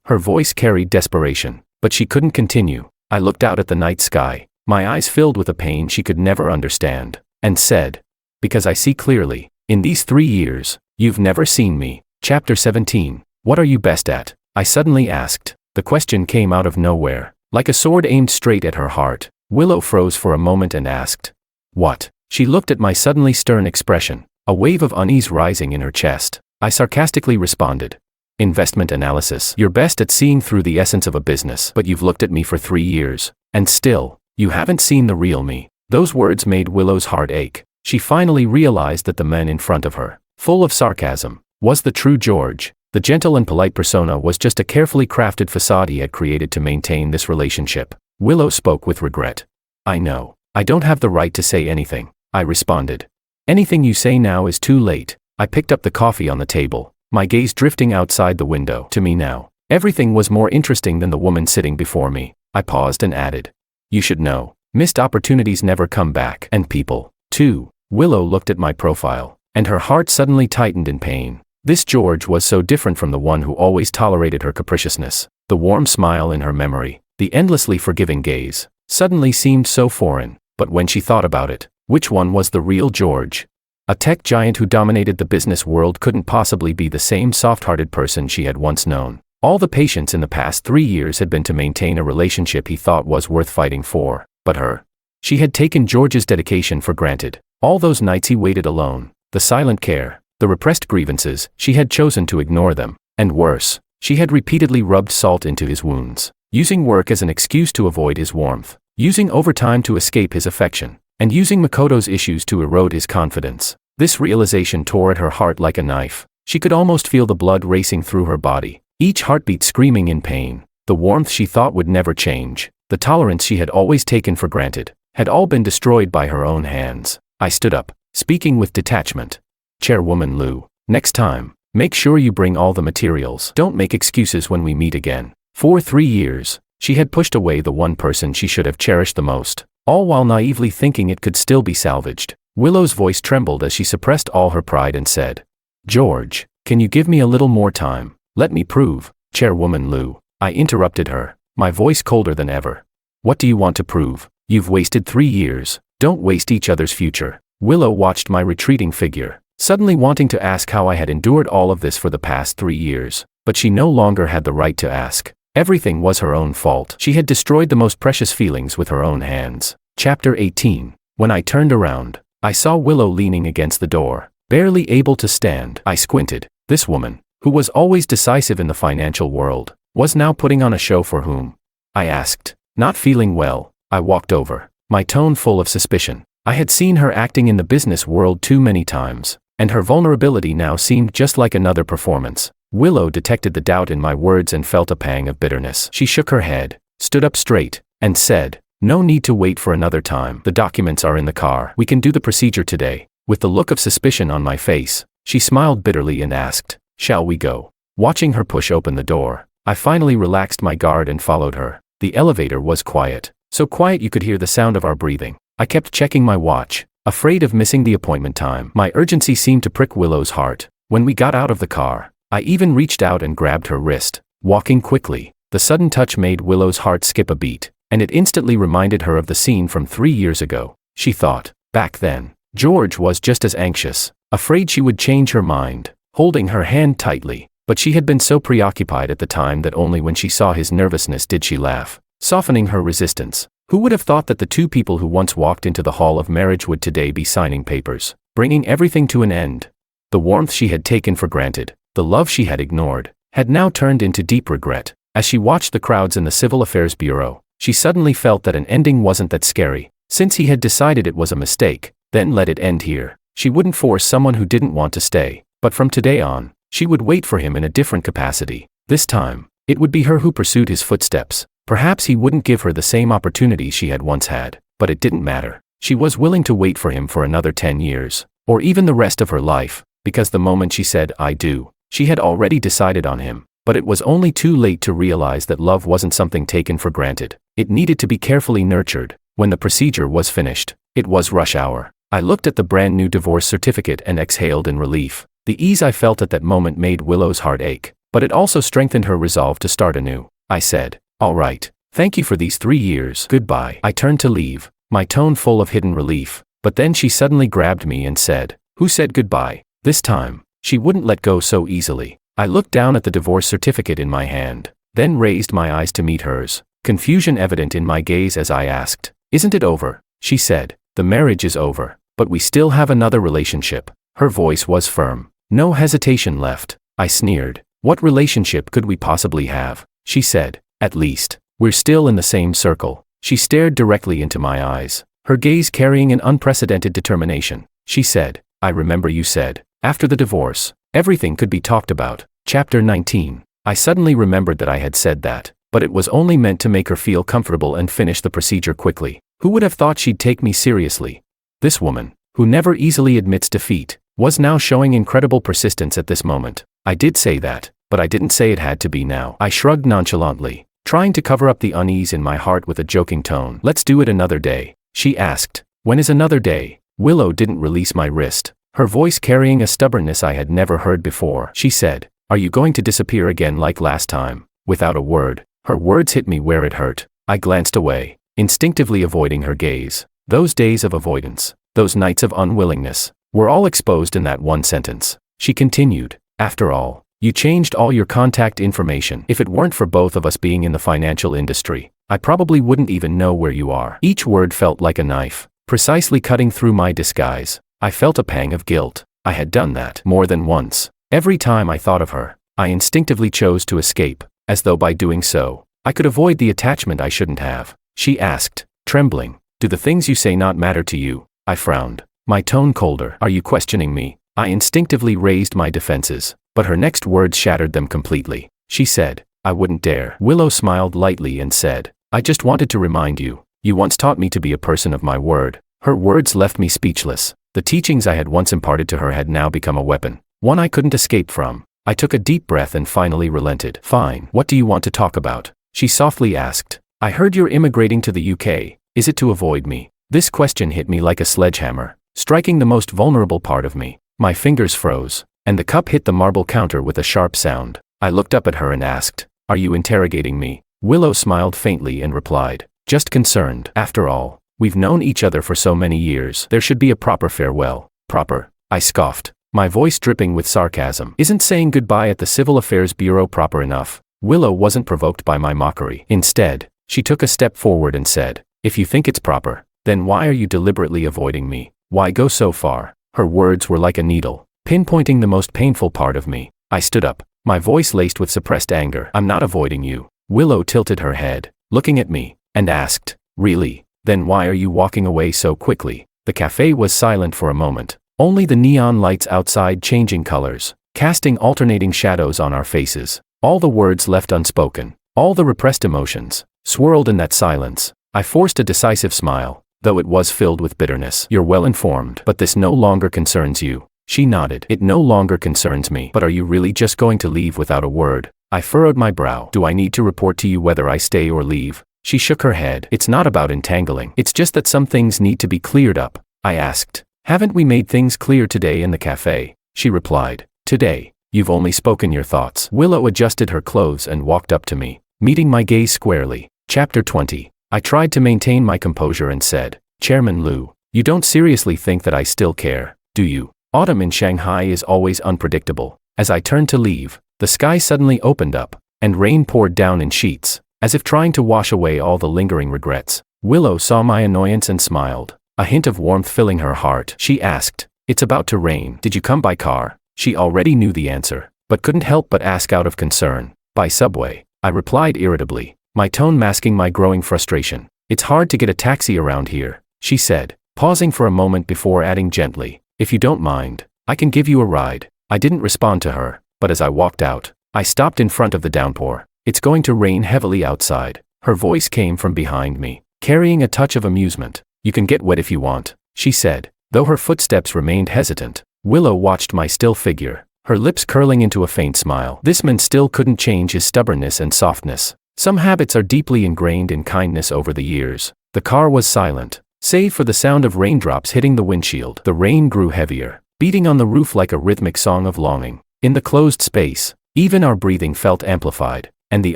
Her voice carried desperation, but she couldn't continue. I looked out at the night sky, my eyes filled with a pain she could never understand, and said, because I see clearly, in these 3 years, you've never seen me. Chapter 17. What are you best at? I suddenly asked. The question came out of nowhere, like a sword aimed straight at her heart. Willow froze for a moment and asked, what? She looked at my suddenly stern expression, a wave of unease rising in her chest. I sarcastically responded. Investment analysis. You're best at seeing through the essence of a business, but you've looked at me for 3 years, and still, you haven't seen the real me. Those words made Willow's heart ache. She finally realized that the man in front of her, full of sarcasm, was the true George. The gentle and polite persona was just a carefully crafted facade he had created to maintain this relationship. Willow spoke with regret. I know. I don't have the right to say anything, I responded. Anything you say now is too late. I picked up the coffee on the table, my gaze drifting outside the window. To me now, everything was more interesting than the woman sitting before me. I paused and added. You should know, missed opportunities never come back. And people, too. Willow looked at my profile, and her heart suddenly tightened in pain. This George was so different from the one who always tolerated her capriciousness. The warm smile in her memory, the endlessly forgiving gaze, suddenly seemed so foreign. But when she thought about it, which one was the real George? A tech giant who dominated the business world couldn't possibly be the same soft-hearted person she had once known. All the patience in the past 3 years had been to maintain a relationship he thought was worth fighting for. But her? She had taken George's dedication for granted. All those nights he waited alone, the silent care, the repressed grievances, she had chosen to ignore them. And worse, she had repeatedly rubbed salt into his wounds, using work as an excuse to avoid his warmth, using overtime to escape his affection, and using Makoto's issues to erode his confidence. This realization tore at her heart like a knife. She could almost feel the blood racing through her body, each heartbeat screaming in pain. The warmth she thought would never change, the tolerance she had always taken for granted, had all been destroyed by her own hands. I stood up, speaking with detachment. Chairwoman Liu, next time, make sure you bring all the materials. Don't make excuses when we meet again. For 3 years, she had pushed away the one person she should have cherished the most, all while naively thinking it could still be salvaged. Willow's voice trembled as she suppressed all her pride and said, George, can you give me a little more time? Let me prove. Chairwoman Liu, I interrupted her, my voice colder than ever. What do you want to prove? You've wasted 3 years. Don't waste each other's future. Willow watched my retreating figure, suddenly wanting to ask how I had endured all of this for the past 3 years. But she no longer had the right to ask. Everything was her own fault. She had destroyed the most precious feelings with her own hands. Chapter 18. When I turned around, I saw Willow leaning against the door, barely able to stand. I squinted. This woman, who was always decisive in the financial world, was now putting on a show for whom? I asked. Not feeling well, I walked over, my tone full of suspicion. I had seen her acting in the business world too many times, and her vulnerability now seemed just like another performance. Willow detected the doubt in my words and felt a pang of bitterness. She shook her head, stood up straight, and said, "No need to wait for another time. The documents are in the car. We can do the procedure today." With the look of suspicion on my face, she smiled bitterly and asked, "Shall we go?" Watching her push open the door, I finally relaxed my guard and followed her. The elevator was quiet, so quiet you could hear the sound of our breathing. I kept checking my watch, afraid of missing the appointment time. My urgency seemed to prick Willow's heart. When we got out of the car, I even reached out and grabbed her wrist, walking quickly. The sudden touch made Willow's heart skip a beat, and it instantly reminded her of the scene from 3 years ago. She thought, back then, George was just as anxious, afraid she would change her mind, holding her hand tightly. But she had been so preoccupied at the time that only when she saw his nervousness did she laugh, softening her resistance. Who would have thought that the two people who once walked into the hall of marriage would today be signing papers, bringing everything to an end? The warmth she had taken for granted, the love she had ignored, had now turned into deep regret. As she watched the crowds in the Civil Affairs Bureau, she suddenly felt that an ending wasn't that scary. Since he had decided it was a mistake, then let it end here. She wouldn't force someone who didn't want to stay, but from today on, she would wait for him in a different capacity. This time, it would be her who pursued his footsteps. Perhaps he wouldn't give her the same opportunity she had once had, but it didn't matter. She was willing to wait for him for another 10 years, or even the rest of her life, because the moment she said, "I do," she had already decided on him. But it was only too late to realize that love wasn't something taken for granted. It needed to be carefully nurtured. When the procedure was finished, it was rush hour. I looked at the brand new divorce certificate and exhaled in relief. The ease I felt at that moment made Willow's heart ache, but it also strengthened her resolve to start anew. I said, "All right, thank you for these 3 years. Goodbye." I turned to leave, my tone full of hidden relief, but then she suddenly grabbed me and said, "Who said goodbye?" This time, she wouldn't let go so easily. I looked down at the divorce certificate in my hand, then raised my eyes to meet hers, confusion evident in my gaze as I asked, "Isn't it over?" She said, "The marriage is over, but we still have another relationship." Her voice was firm, no hesitation left. I sneered, "What relationship could we possibly have?" She said, "At least, we're still in the same circle." She stared directly into my eyes, her gaze carrying an unprecedented determination. She said, "I remember you said, after the divorce, everything could be talked about." Chapter 19. I suddenly remembered that I had said that, but it was only meant to make her feel comfortable and finish the procedure quickly. Who would have thought she'd take me seriously? This woman, who never easily admits defeat, was now showing incredible persistence at this moment. I did say that, but I didn't say it had to be now. I shrugged nonchalantly, trying to cover up the unease in my heart with a joking tone. "Let's do it another day," she asked. "When is another day?" Willow didn't release my wrist, her voice carrying a stubbornness I had never heard before. She said, "Are you going to disappear again like last time?" Without a word, her words hit me where it hurt. I glanced away, instinctively avoiding her gaze. Those days of avoidance, those nights of unwillingness, were all exposed in that one sentence. She continued, "After all, you changed all your contact information. If it weren't for both of us being in the financial industry, I probably wouldn't even know where you are." Each word felt like a knife, precisely cutting through my disguise. I felt a pang of guilt. I had done that more than once. Every time I thought of her, I instinctively chose to escape, as though by doing so, I could avoid the attachment I shouldn't have. She asked, trembling, "Do the things you say not matter to you?" I frowned, my tone colder. "Are you questioning me?" I instinctively raised my defenses, but her next words shattered them completely. She said, "I wouldn't dare." Willow smiled lightly and said, "I just wanted to remind you, you once taught me to be a person of my word." Her words left me speechless. The teachings I had once imparted to her had now become a weapon, one I couldn't escape from. I took a deep breath and finally relented. "Fine, what do you want to talk about?" she softly asked. "I heard you're immigrating to the UK. Is it to avoid me?" This question hit me like a sledgehammer, striking the most vulnerable part of me. My fingers froze, and the cup hit the marble counter with a sharp sound. I looked up at her and asked, "Are you interrogating me?" Willow smiled faintly and replied, "Just concerned. After all, we've known each other for so many years. There should be a proper farewell." "Proper?" I scoffed, my voice dripping with sarcasm. Isn't saying goodbye at the Civil Affairs Bureau proper enough? Willow wasn't provoked by my mockery. Instead, she took a step forward and said, if you think it's proper, then why are you deliberately avoiding me? Why go so far? Her words were like a needle, pinpointing the most painful part of me. I stood up, my voice laced with suppressed anger. I'm not avoiding you. Willow tilted her head, looking at me, and asked, really? Then why are you walking away so quickly? The cafe was silent for a moment, only the neon lights outside changing colors, casting alternating shadows on our faces. All the words left unspoken, all the repressed emotions, swirled in that silence. I forced a decisive smile, though it was filled with bitterness. You're well informed, but this no longer concerns you. She nodded. It no longer concerns me. But are you really just going to leave without a word? I furrowed my brow. Do I need to report to you whether I stay or leave? She shook her head. It's not about entangling. It's just that some things need to be cleared up. I asked. Haven't we made things clear today in the cafe? She replied. Today. You've only spoken your thoughts. Willow adjusted her clothes and walked up to me, meeting my gaze squarely. Chapter 20. I tried to maintain my composure and said, Chairman Liu, you don't seriously think that I still care, do you? Autumn in Shanghai is always unpredictable. As I turned to leave, the sky suddenly opened up, and rain poured down in sheets, as if trying to wash away all the lingering regrets. Willow saw my annoyance and smiled, a hint of warmth filling her heart. She asked, it's about to rain. Did you come by car? She already knew the answer, but couldn't help but ask out of concern. By subway, I replied irritably, my tone masking my growing frustration. It's hard to get a taxi around here, she said, pausing for a moment before adding gently, if you don't mind, I can give you a ride. I didn't respond to her, but as I walked out, I stopped in front of the downpour. It's going to rain heavily outside. Her voice came from behind me, carrying a touch of amusement. You can get wet if you want, she said, though her footsteps remained hesitant. Willow watched my still figure, her lips curling into a faint smile. This man still couldn't change his stubbornness and softness. Some habits are deeply ingrained in kindness over the years. The car was silent, save for the sound of raindrops hitting the windshield. The rain grew heavier, beating on the roof like a rhythmic song of longing. In the closed space, even our breathing felt amplified, and the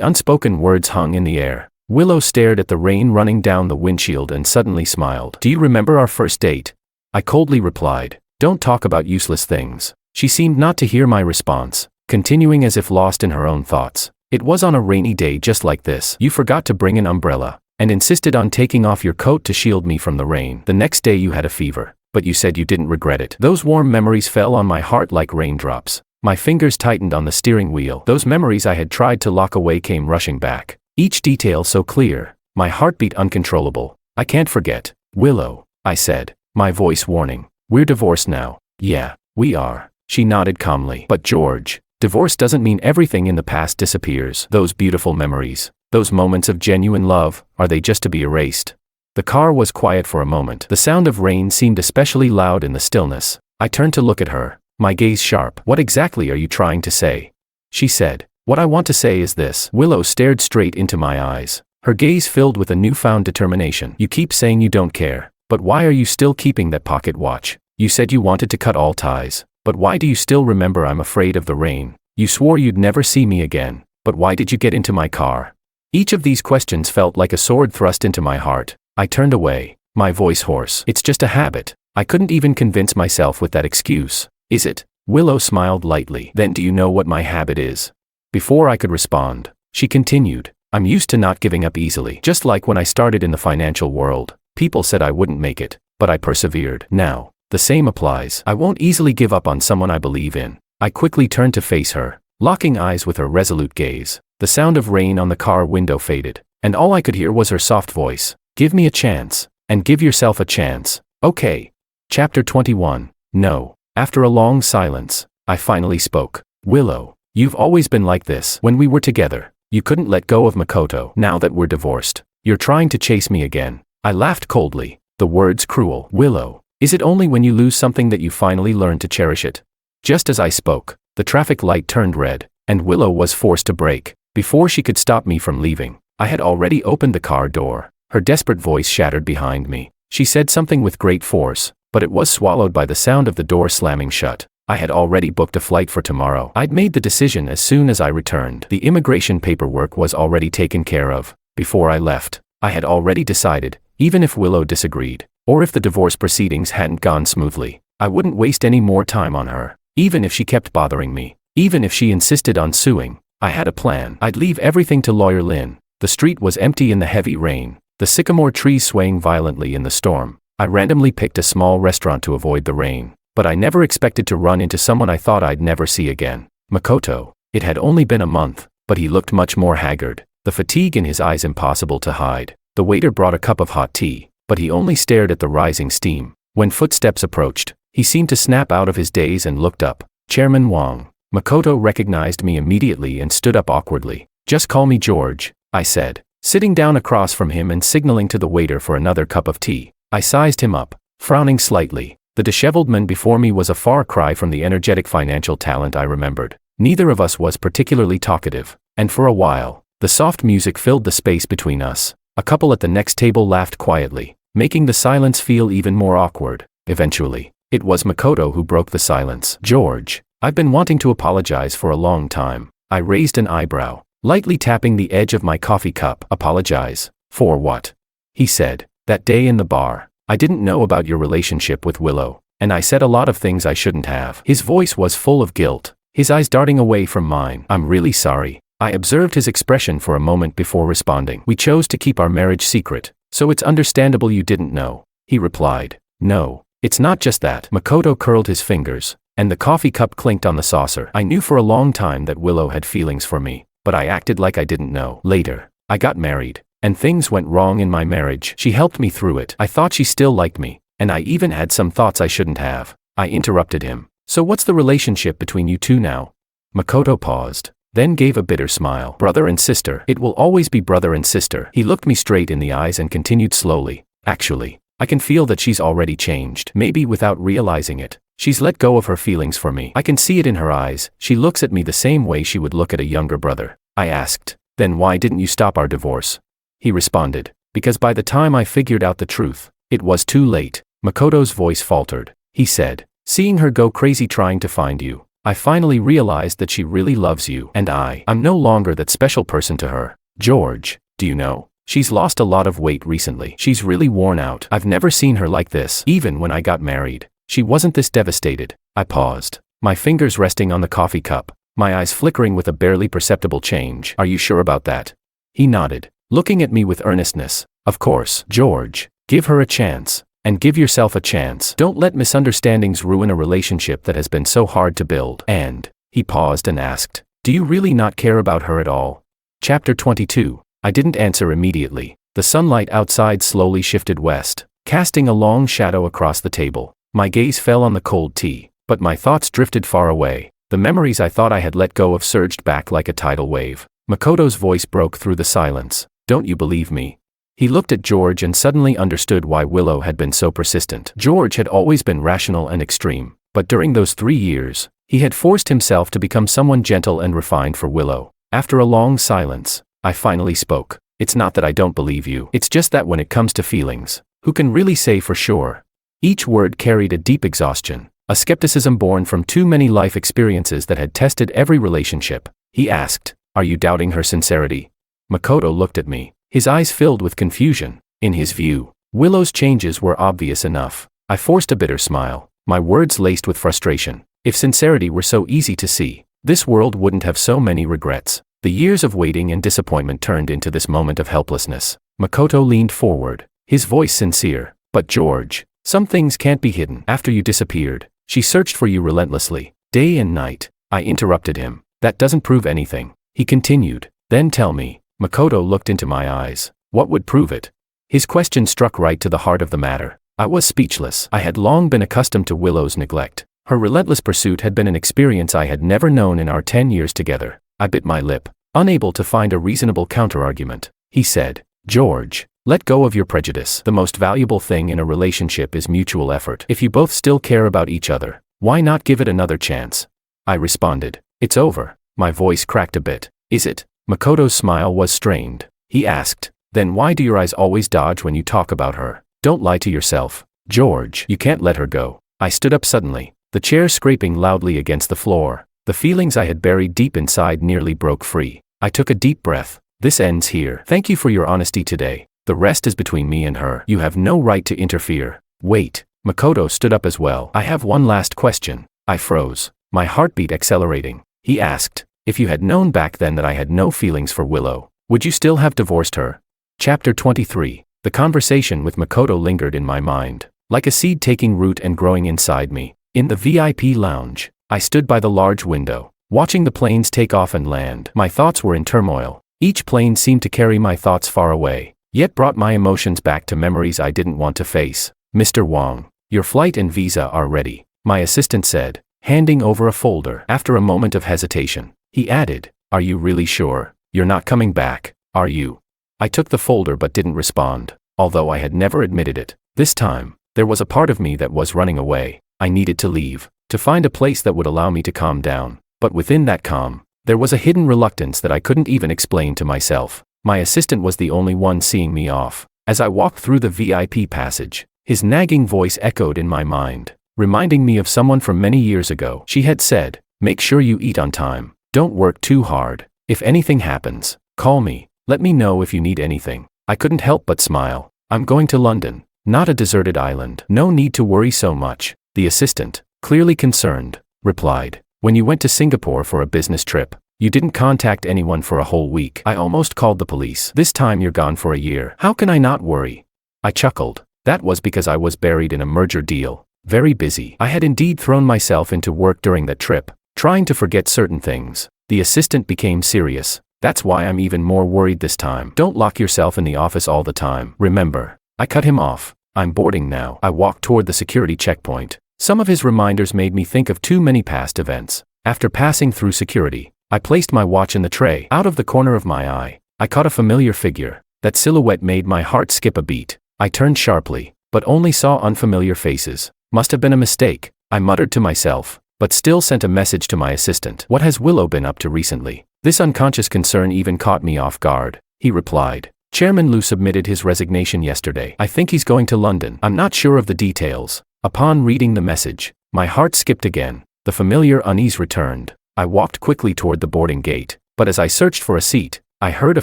unspoken words hung in the air. Willow stared at the rain running down the windshield and suddenly smiled. Do you remember our first date? I coldly replied. Don't talk about useless things. She seemed not to hear my response, continuing as if lost in her own thoughts. It was on a rainy day just like this. You forgot to bring an umbrella, and insisted on taking off your coat to shield me from the rain. The next day you had a fever, but you said you didn't regret it. Those warm memories fell on my heart like raindrops. My fingers tightened on the steering wheel. Those memories I had tried to lock away came rushing back. Each detail so clear, my heartbeat uncontrollable. I can't forget. Willow, I said, my voice warning. We're divorced now. Yeah, we are. She nodded calmly. But George, divorce doesn't mean everything in the past disappears. Those beautiful memories, those moments of genuine love, are they just to be erased? The car was quiet for a moment. The sound of rain seemed especially loud in the stillness. I turned to look at her, my gaze sharp. What exactly are you trying to say? She said. What I want to say is this. Willow stared straight into my eyes, her gaze filled with a newfound determination. You keep saying you don't care, but why are you still keeping that pocket watch? You said you wanted to cut all ties, but why do you still remember I'm afraid of the rain? You swore you'd never see me again, but why did you get into my car? Each of these questions felt like a sword thrust into my heart. I turned away, my voice hoarse. It's just a habit. I couldn't even convince myself with that excuse. Is it? Willow smiled lightly. Then do you know what my habit is? Before I could respond, she continued, I'm used to not giving up easily. Just like when I started in the financial world, people said I wouldn't make it, but I persevered. Now, the same applies. I won't easily give up on someone I believe in. I quickly turned to face her, locking eyes with her resolute gaze. The sound of rain on the car window faded, and all I could hear was her soft voice. Give me a chance, and give yourself a chance. Okay. Chapter 21. No. After a long silence, I finally spoke. Willow, you've always been like this. When we were together, you couldn't let go of Makoto. Now that we're divorced, you're trying to chase me again. I laughed coldly, the words cruel. Willow, is it only when you lose something that you finally learn to cherish it? Just as I spoke, the traffic light turned red, and Willow was forced to brake. Before she could stop me from leaving, I had already opened the car door. Her desperate voice shattered behind me. She said something with great force, but it was swallowed by the sound of the door slamming shut. I had already booked a flight for tomorrow. I'd made the decision as soon as I returned. The immigration paperwork was already taken care of. Before I left, I had already decided, even if Willow disagreed, or if the divorce proceedings hadn't gone smoothly, I wouldn't waste any more time on her. Even if she kept bothering me, even if she insisted on suing, I had a plan. I'd leave everything to Lawyer Lin. The street was empty in the heavy rain, the sycamore trees swaying violently in the storm. I randomly picked a small restaurant to avoid the rain, but I never expected to run into someone I thought I'd never see again. Makoto. It had only been a month, but he looked much more haggard, the fatigue in his eyes impossible to hide. The waiter brought a cup of hot tea, but he only stared at the rising steam. When footsteps approached, he seemed to snap out of his daze and looked up. Chairman Wang. Makoto recognized me immediately and stood up awkwardly. Just call me George, I said, sitting down across from him and signaling to the waiter for another cup of tea. I sized him up, frowning slightly. The disheveled man before me was a far cry from the energetic financial talent I remembered. Neither of us was particularly talkative, and for a while, the soft music filled the space between us. A couple at the next table laughed quietly, making the silence feel even more awkward. Eventually, it was Makoto who broke the silence. George, I've been wanting to apologize for a long time. I raised an eyebrow, lightly tapping the edge of my coffee cup. Apologize? For what? He said. That day in the bar, I didn't know about your relationship with Willow, and I said a lot of things I shouldn't have. His voice was full of guilt, his eyes darting away from mine. I'm really sorry. I observed his expression for a moment before responding. We chose to keep our marriage secret, so it's understandable you didn't know. He replied. No, it's not just that. Makoto curled his fingers, and the coffee cup clinked on the saucer. I knew for a long time that Willow had feelings for me, but I acted like I didn't know. Later, I got married, and things went wrong in my marriage. She helped me through it. I thought she still liked me, and I even had some thoughts I shouldn't have. I interrupted him. So what's the relationship between you two now? Makoto paused, then gave a bitter smile. Brother and sister. It will always be brother and sister. He looked me straight in the eyes and continued slowly. Actually, I can feel that she's already changed. Maybe without realizing it. She's let go of her feelings for me. I can see it in her eyes. She looks at me the same way she would look at a younger brother. I asked, then why didn't you stop our divorce? He responded, because by the time I figured out the truth, it was too late. Makoto's voice faltered. He said, seeing her go crazy trying to find you, I finally realized that she really loves you, and I'm no longer that special person to her. George, do you know? She's lost a lot of weight recently. She's really worn out. I've never seen her like this. Even when I got married, she wasn't this devastated. I paused, my fingers resting on the coffee cup, my eyes flickering with a barely perceptible change. Are you sure about that? He nodded, looking at me with earnestness. Of course, George, give her a chance. And give yourself a chance. Don't let misunderstandings ruin a relationship that has been so hard to build. And, he paused and asked, do you really not care about her at all? Chapter 22. I didn't answer immediately. The sunlight outside slowly shifted west, casting a long shadow across the table. My gaze fell on the cold tea, but my thoughts drifted far away. The memories I thought I had let go of surged back like a tidal wave. Makoto's voice broke through the silence. Don't you believe me? He looked at George and suddenly understood why Willow had been so persistent. George had always been rational and extreme, but during those 3 years, he had forced himself to become someone gentle and refined for Willow. After a long silence, I finally spoke. It's not that I don't believe you. It's just that when it comes to feelings, who can really say for sure? Each word carried a deep exhaustion, a skepticism born from too many life experiences that had tested every relationship. He asked, are you doubting her sincerity? Makoto looked at me, his eyes filled with confusion. In his view, Willow's changes were obvious enough. I forced a bitter smile, my words laced with frustration. If sincerity were so easy to see, this world wouldn't have so many regrets. The years of waiting and disappointment turned into this moment of helplessness. Makoto leaned forward, his voice sincere. But George, some things can't be hidden. After you disappeared, she searched for you relentlessly, day and night. I interrupted him. That doesn't prove anything. He continued, then tell me. Makoto looked into my eyes. What would prove it? His question struck right to the heart of the matter. I was speechless. I had long been accustomed to Willow's neglect. Her relentless pursuit had been an experience I had never known in our 10 years together. I bit my lip, unable to find a reasonable counterargument. He said, George, let go of your prejudice. The most valuable thing in a relationship is mutual effort. If you both still care about each other, why not give it another chance? I responded, it's over. My voice cracked a bit. Is it? Makoto's smile was strained. He asked, then why do your eyes always dodge when you talk about her? Don't lie to yourself. George, you can't let her go. I stood up suddenly, the chair scraping loudly against the floor. The feelings I had buried deep inside nearly broke free. I took a deep breath. This ends here. Thank you for your honesty today. The rest is between me and her. You have no right to interfere. Wait. Makoto stood up as well. I have one last question. I froze. my heartbeat accelerating. He asked, "If you had known back then that I had no feelings for Willow, would you still have divorced her?" Chapter 23. The conversation with Makoto lingered in my mind, like a seed taking root and growing inside me. In the VIP lounge, I stood by the large window, watching the planes take off and land. My thoughts were in turmoil. Each plane seemed to carry my thoughts far away, yet brought my emotions back to memories I didn't want to face. "Mr. Wong, your flight and visa are ready," my assistant said, handing over a folder. After a moment of hesitation, he added, "Are you really sure? You're not coming back, are you?" I took the folder but didn't respond, although I had never admitted it. This time, there was a part of me that was running away. I needed to leave, to find a place that would allow me to calm down. But within that calm, there was a hidden reluctance that I couldn't even explain to myself. My assistant was the only one seeing me off. As I walked through the VIP passage, his nagging voice echoed in my mind, reminding me of someone from many years ago. She had said, "Make sure you eat on time. Don't work too hard. If anything happens, call me. Let me know if you need anything." I couldn't help but smile. "I'm going to London, not a deserted island." "No need to worry so much," the assistant, clearly concerned, replied. "When you went to Singapore for a business trip, you didn't contact anyone for a whole week. I almost called the police. This time you're gone for a year. How can I not worry?" I chuckled. That was because I was buried in a merger deal, very busy. I had indeed thrown myself into work during that trip, trying to forget certain things. The assistant became serious. "That's why I'm even more worried this time. Don't lock yourself in the office all the time. Remember." I cut him off. "I'm boarding now." I walked toward the security checkpoint. Some of his reminders made me think of too many past events. After passing through security, I placed my watch in the tray. Out of the corner of my eye, I caught a familiar figure. That silhouette made my heart skip a beat. I turned sharply, but only saw unfamiliar faces. Must have been a mistake, I muttered to myself, but still sent a message to my assistant. "What has Willow been up to recently?" This unconscious concern even caught me off guard. He replied, "Chairman Liu submitted his resignation yesterday. I think he's going to London. I'm not sure of the details." Upon reading the message, my heart skipped again. The familiar unease returned. I walked quickly toward the boarding gate, but as I searched for a seat, I heard a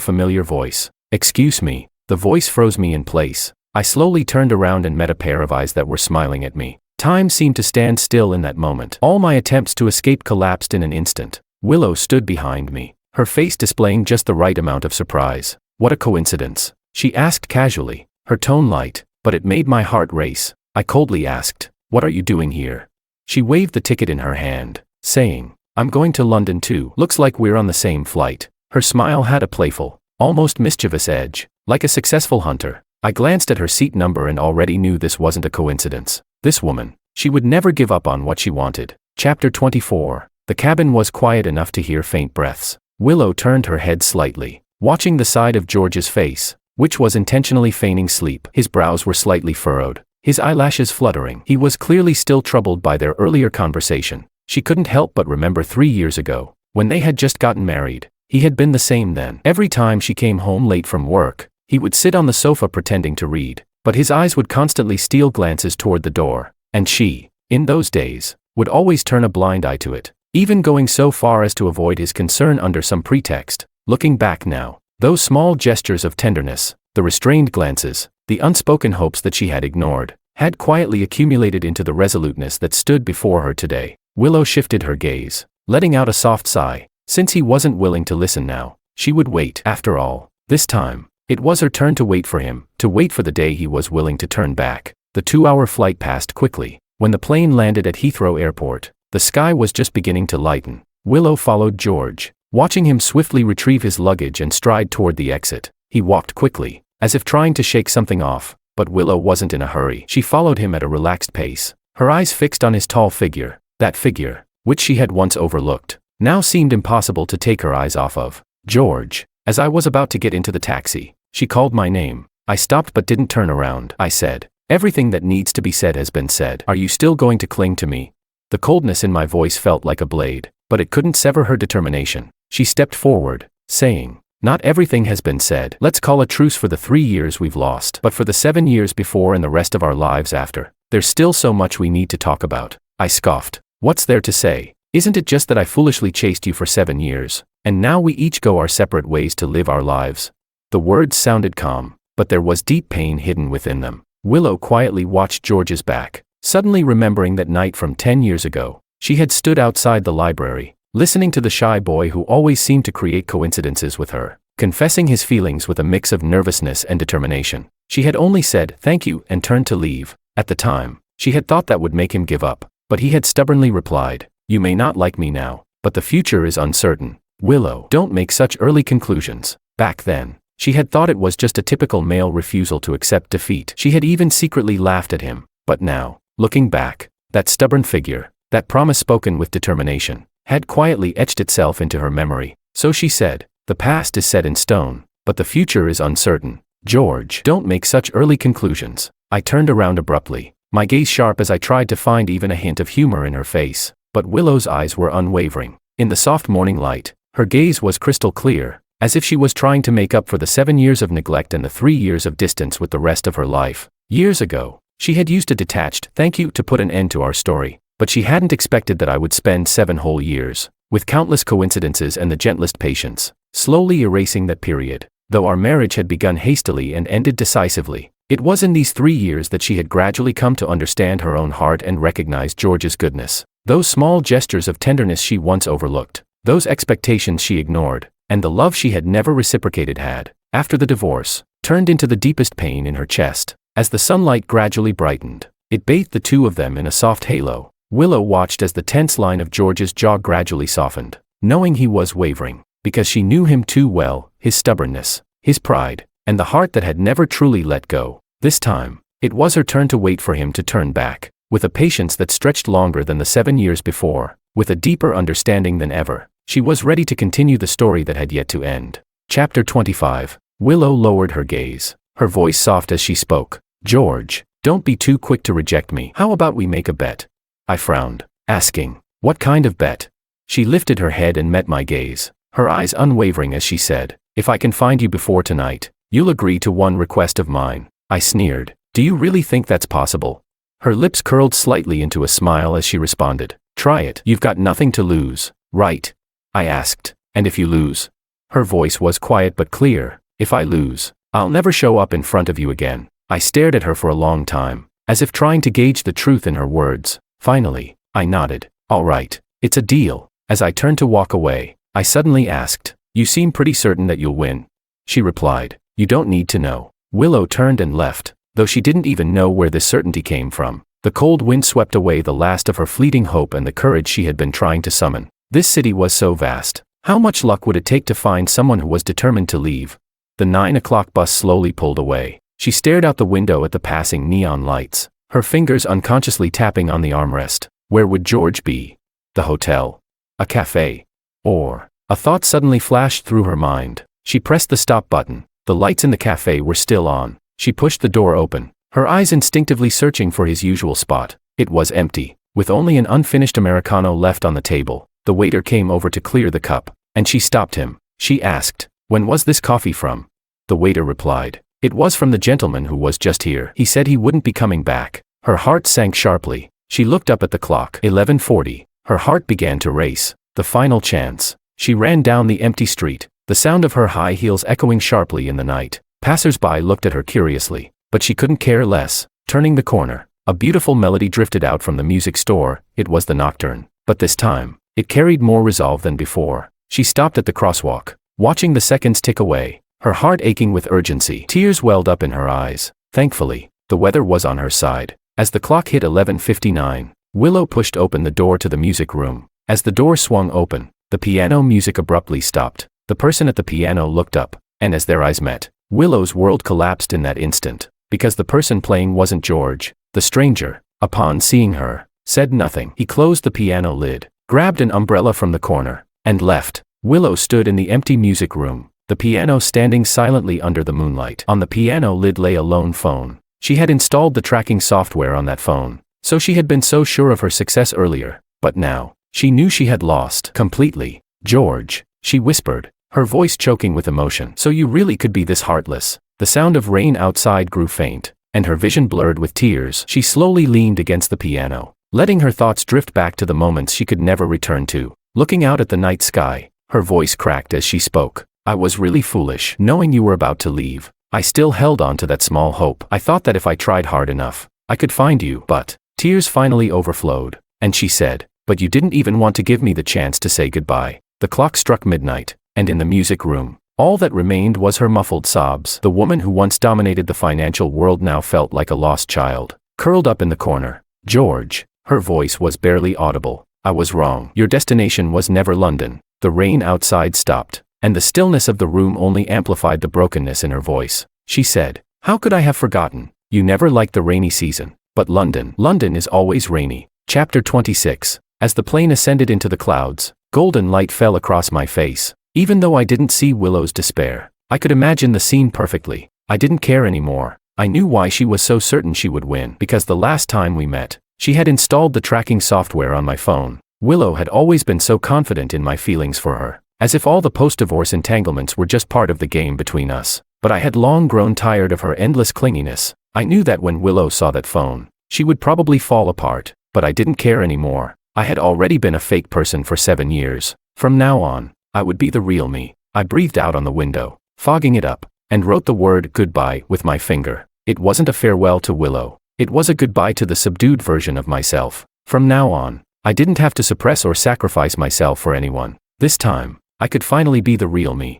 familiar voice. "Excuse me." The voice froze me in place. I slowly turned around and met a pair of eyes that were smiling at me. Time seemed to stand still in that moment. All my attempts to escape collapsed in an instant. Willow stood behind me, her face displaying just the right amount of surprise. "What a coincidence," she asked casually, her tone light, but it made my heart race. I coldly asked, "What are you doing here?" She waved the ticket in her hand, saying, "I'm going to London too. Looks like we're on the same flight." Her smile had a playful, almost mischievous edge, like a successful hunter. I glanced at her seat number and already knew this wasn't a coincidence. This woman, she would never give up on what she wanted. Chapter 24. The cabin was quiet enough to hear faint breaths. Willow turned her head slightly, watching the side of George's face, which was intentionally feigning sleep. His brows were slightly furrowed, his eyelashes fluttering. He was clearly still troubled by their earlier conversation. She couldn't help but remember 3 years ago, when they had just gotten married. He had been the same then. Every time she came home late from work, he would sit on the sofa pretending to read, but his eyes would constantly steal glances toward the door, and she, in those days, would always turn a blind eye to it, even going so far as to avoid his concern under some pretext. Looking back now, those small gestures of tenderness, the restrained glances, the unspoken hopes that she had ignored, had quietly accumulated into the resoluteness that stood before her today. Willow shifted her gaze, letting out a soft sigh. Since he wasn't willing to listen now, she would wait. After all, this time, it was her turn to wait for him, to wait for the day he was willing to turn back. The 2-hour flight passed quickly. When the plane landed at Heathrow Airport, the sky was just beginning to lighten. Willow followed George, watching him swiftly retrieve his luggage and stride toward the exit. He walked quickly, as if trying to shake something off, but Willow wasn't in a hurry. She followed him at a relaxed pace, her eyes fixed on his tall figure. That figure, which she had once overlooked, now seemed impossible to take her eyes off of. "George." As I was about to get into the taxi, she called my name. I stopped but didn't turn around. I said, "Everything that needs to be said has been said. Are you still going to cling to me?" The coldness in my voice felt like a blade, but it couldn't sever her determination. She stepped forward, saying, "Not everything has been said. Let's call a truce for the 3 years we've lost. But for the 7 years before and the rest of our lives after, there's still so much we need to talk about." I scoffed. "What's there to say? Isn't it just that I foolishly chased you for 7 years, and now we each go our separate ways to live our lives?" The words sounded calm, but there was deep pain hidden within them. Willow quietly watched George's back, suddenly remembering that night from 10 years ago. She had stood outside the library, listening to the shy boy who always seemed to create coincidences with her, confessing his feelings with a mix of nervousness and determination. She had only said thank you and turned to leave. At the time, she had thought that would make him give up, but he had stubbornly replied, "You may not like me now, but the future is uncertain. Willow, don't make such early conclusions." Back then, she had thought it was just a typical male refusal to accept defeat. She had even secretly laughed at him, but now, looking back, that stubborn figure, that promise spoken with determination, had quietly etched itself into her memory. So she said, "The past is set in stone, but the future is uncertain. George, don't make such early conclusions." I turned around abruptly, my gaze sharp as I tried to find even a hint of humor in her face, but Willow's eyes were unwavering. In the soft morning light, her gaze was crystal clear, as if she was trying to make up for the 7 years of neglect and the 3 years of distance with the rest of her life. Years ago, she had used a detached "thank you" to put an end to our story, but she hadn't expected that I would spend 7 whole years, with countless coincidences and the gentlest patience, slowly erasing that period. Though our marriage had begun hastily and ended decisively, it was in these 3 years that she had gradually come to understand her own heart and recognize George's goodness. Those small gestures of tenderness she once overlooked, those expectations she ignored, and the love she had never reciprocated had, after the divorce, turned into the deepest pain in her chest. As the sunlight gradually brightened, it bathed the two of them in a soft halo. Willow watched as the tense line of George's jaw gradually softened, knowing he was wavering, because she knew him too well, his stubbornness, his pride, and the heart that had never truly let go. This time, it was her turn to wait for him to turn back, with a patience that stretched longer than the 7 years before, with a deeper understanding than ever. She was ready to continue the story that had yet to end. Chapter 25. Willow lowered her gaze, her voice soft as she spoke. "George, don't be too quick to reject me. How about we make a bet?" I frowned, asking, "What kind of bet?" She lifted her head and met my gaze, her eyes unwavering as she said, "If I can find you before tonight, you'll agree to one request of mine." I sneered, "Do you really think that's possible?" Her lips curled slightly into a smile as she responded, "Try it. You've got nothing to lose, right?" I asked, "And if you lose?" Her voice was quiet but clear. "If I lose, I'll never show up in front of you again." I stared at her for a long time, as if trying to gauge the truth in her words. Finally, I nodded. "All right, it's a deal." As I turned to walk away, I suddenly asked, "You seem pretty certain that you'll win." She replied, "You don't need to know." Willow turned and left, though she didn't even know where this certainty came from. The cold wind swept away the last of her fleeting hope and the courage she had been trying to summon. This city was so vast. How much luck would it take to find someone who was determined to leave? The 9 o'clock bus slowly pulled away. She stared out the window at the passing neon lights, her fingers unconsciously tapping on the armrest. Where would George be? The hotel? A cafe? Or? A thought suddenly flashed through her mind. She pressed the stop button. The lights in the cafe were still on. She pushed the door open, her eyes instinctively searching for his usual spot. It was empty, with only an unfinished Americano left on the table. The waiter came over to clear the cup, and she stopped him. She asked, "When was this coffee from?" The waiter replied, "It was from the gentleman who was just here. He said he wouldn't be coming back." Her heart sank sharply. She looked up at the clock. 11:40. Her heart began to race. The final chance. She ran down the empty street, the sound of her high heels echoing sharply in the night. Passers-by looked at her curiously, but she couldn't care less. Turning the corner, a beautiful melody drifted out from the music store. It was the Nocturne, but this time, it carried more resolve than before. She stopped at the crosswalk, watching the seconds tick away, her heart aching with urgency. Tears welled up in her eyes. Thankfully, the weather was on her side. As the clock hit 11:59, Willow pushed open the door to the music room. As the door swung open, the piano music abruptly stopped. The person at the piano looked up, and as their eyes met, Willow's world collapsed in that instant, because the person playing wasn't George. The stranger, upon seeing her, said nothing. He closed the piano lid, grabbed an umbrella from the corner, and left. Willow stood in the empty music room, the piano standing silently under the moonlight. On the piano lid lay a lone phone. She had installed the tracking software on that phone, so she had been so sure of her success earlier, but now, she knew she had lost completely. "George," she whispered, her voice choking with emotion. "So you really could be this heartless." The sound of rain outside grew faint, and her vision blurred with tears. She slowly leaned against the piano, letting her thoughts drift back to the moments she could never return to. Looking out at the night sky, her voice cracked as she spoke. "I was really foolish. Knowing you were about to leave, I still held on to that small hope. I thought that if I tried hard enough, I could find you, but..." Tears finally overflowed, and she said, But you didn't even want to give me the chance to say goodbye. The clock struck midnight, and in the music room, all that remained was her muffled sobs. The woman who once dominated the financial world now felt like a lost child, curled up in the corner. George, her voice was barely audible. I was wrong. Your destination was never London. The rain outside stopped, and the stillness of the room only amplified the brokenness in her voice. She said, "How could I have forgotten? You never liked the rainy season. But London is always rainy." Chapter 26. As the plane ascended into the clouds, golden light fell across my face. Even though I didn't see Willow's despair, I could imagine the scene perfectly. I didn't care anymore. I knew why she was so certain she would win. Because the last time we met, she had installed the tracking software on my phone. Willow had always been so confident in my feelings for her, as if all the post-divorce entanglements were just part of the game between us. But I had long grown tired of her endless clinginess. I knew that when Willow saw that phone, she would probably fall apart, but I didn't care anymore. I had already been a fake person for 7 years. From now on, I would be the real me. I breathed out on the window, fogging it up, and wrote the word goodbye with my finger. It wasn't a farewell to Willow. It was a goodbye to the subdued version of myself. From now on, I didn't have to suppress or sacrifice myself for anyone. This time, I could finally be the real me.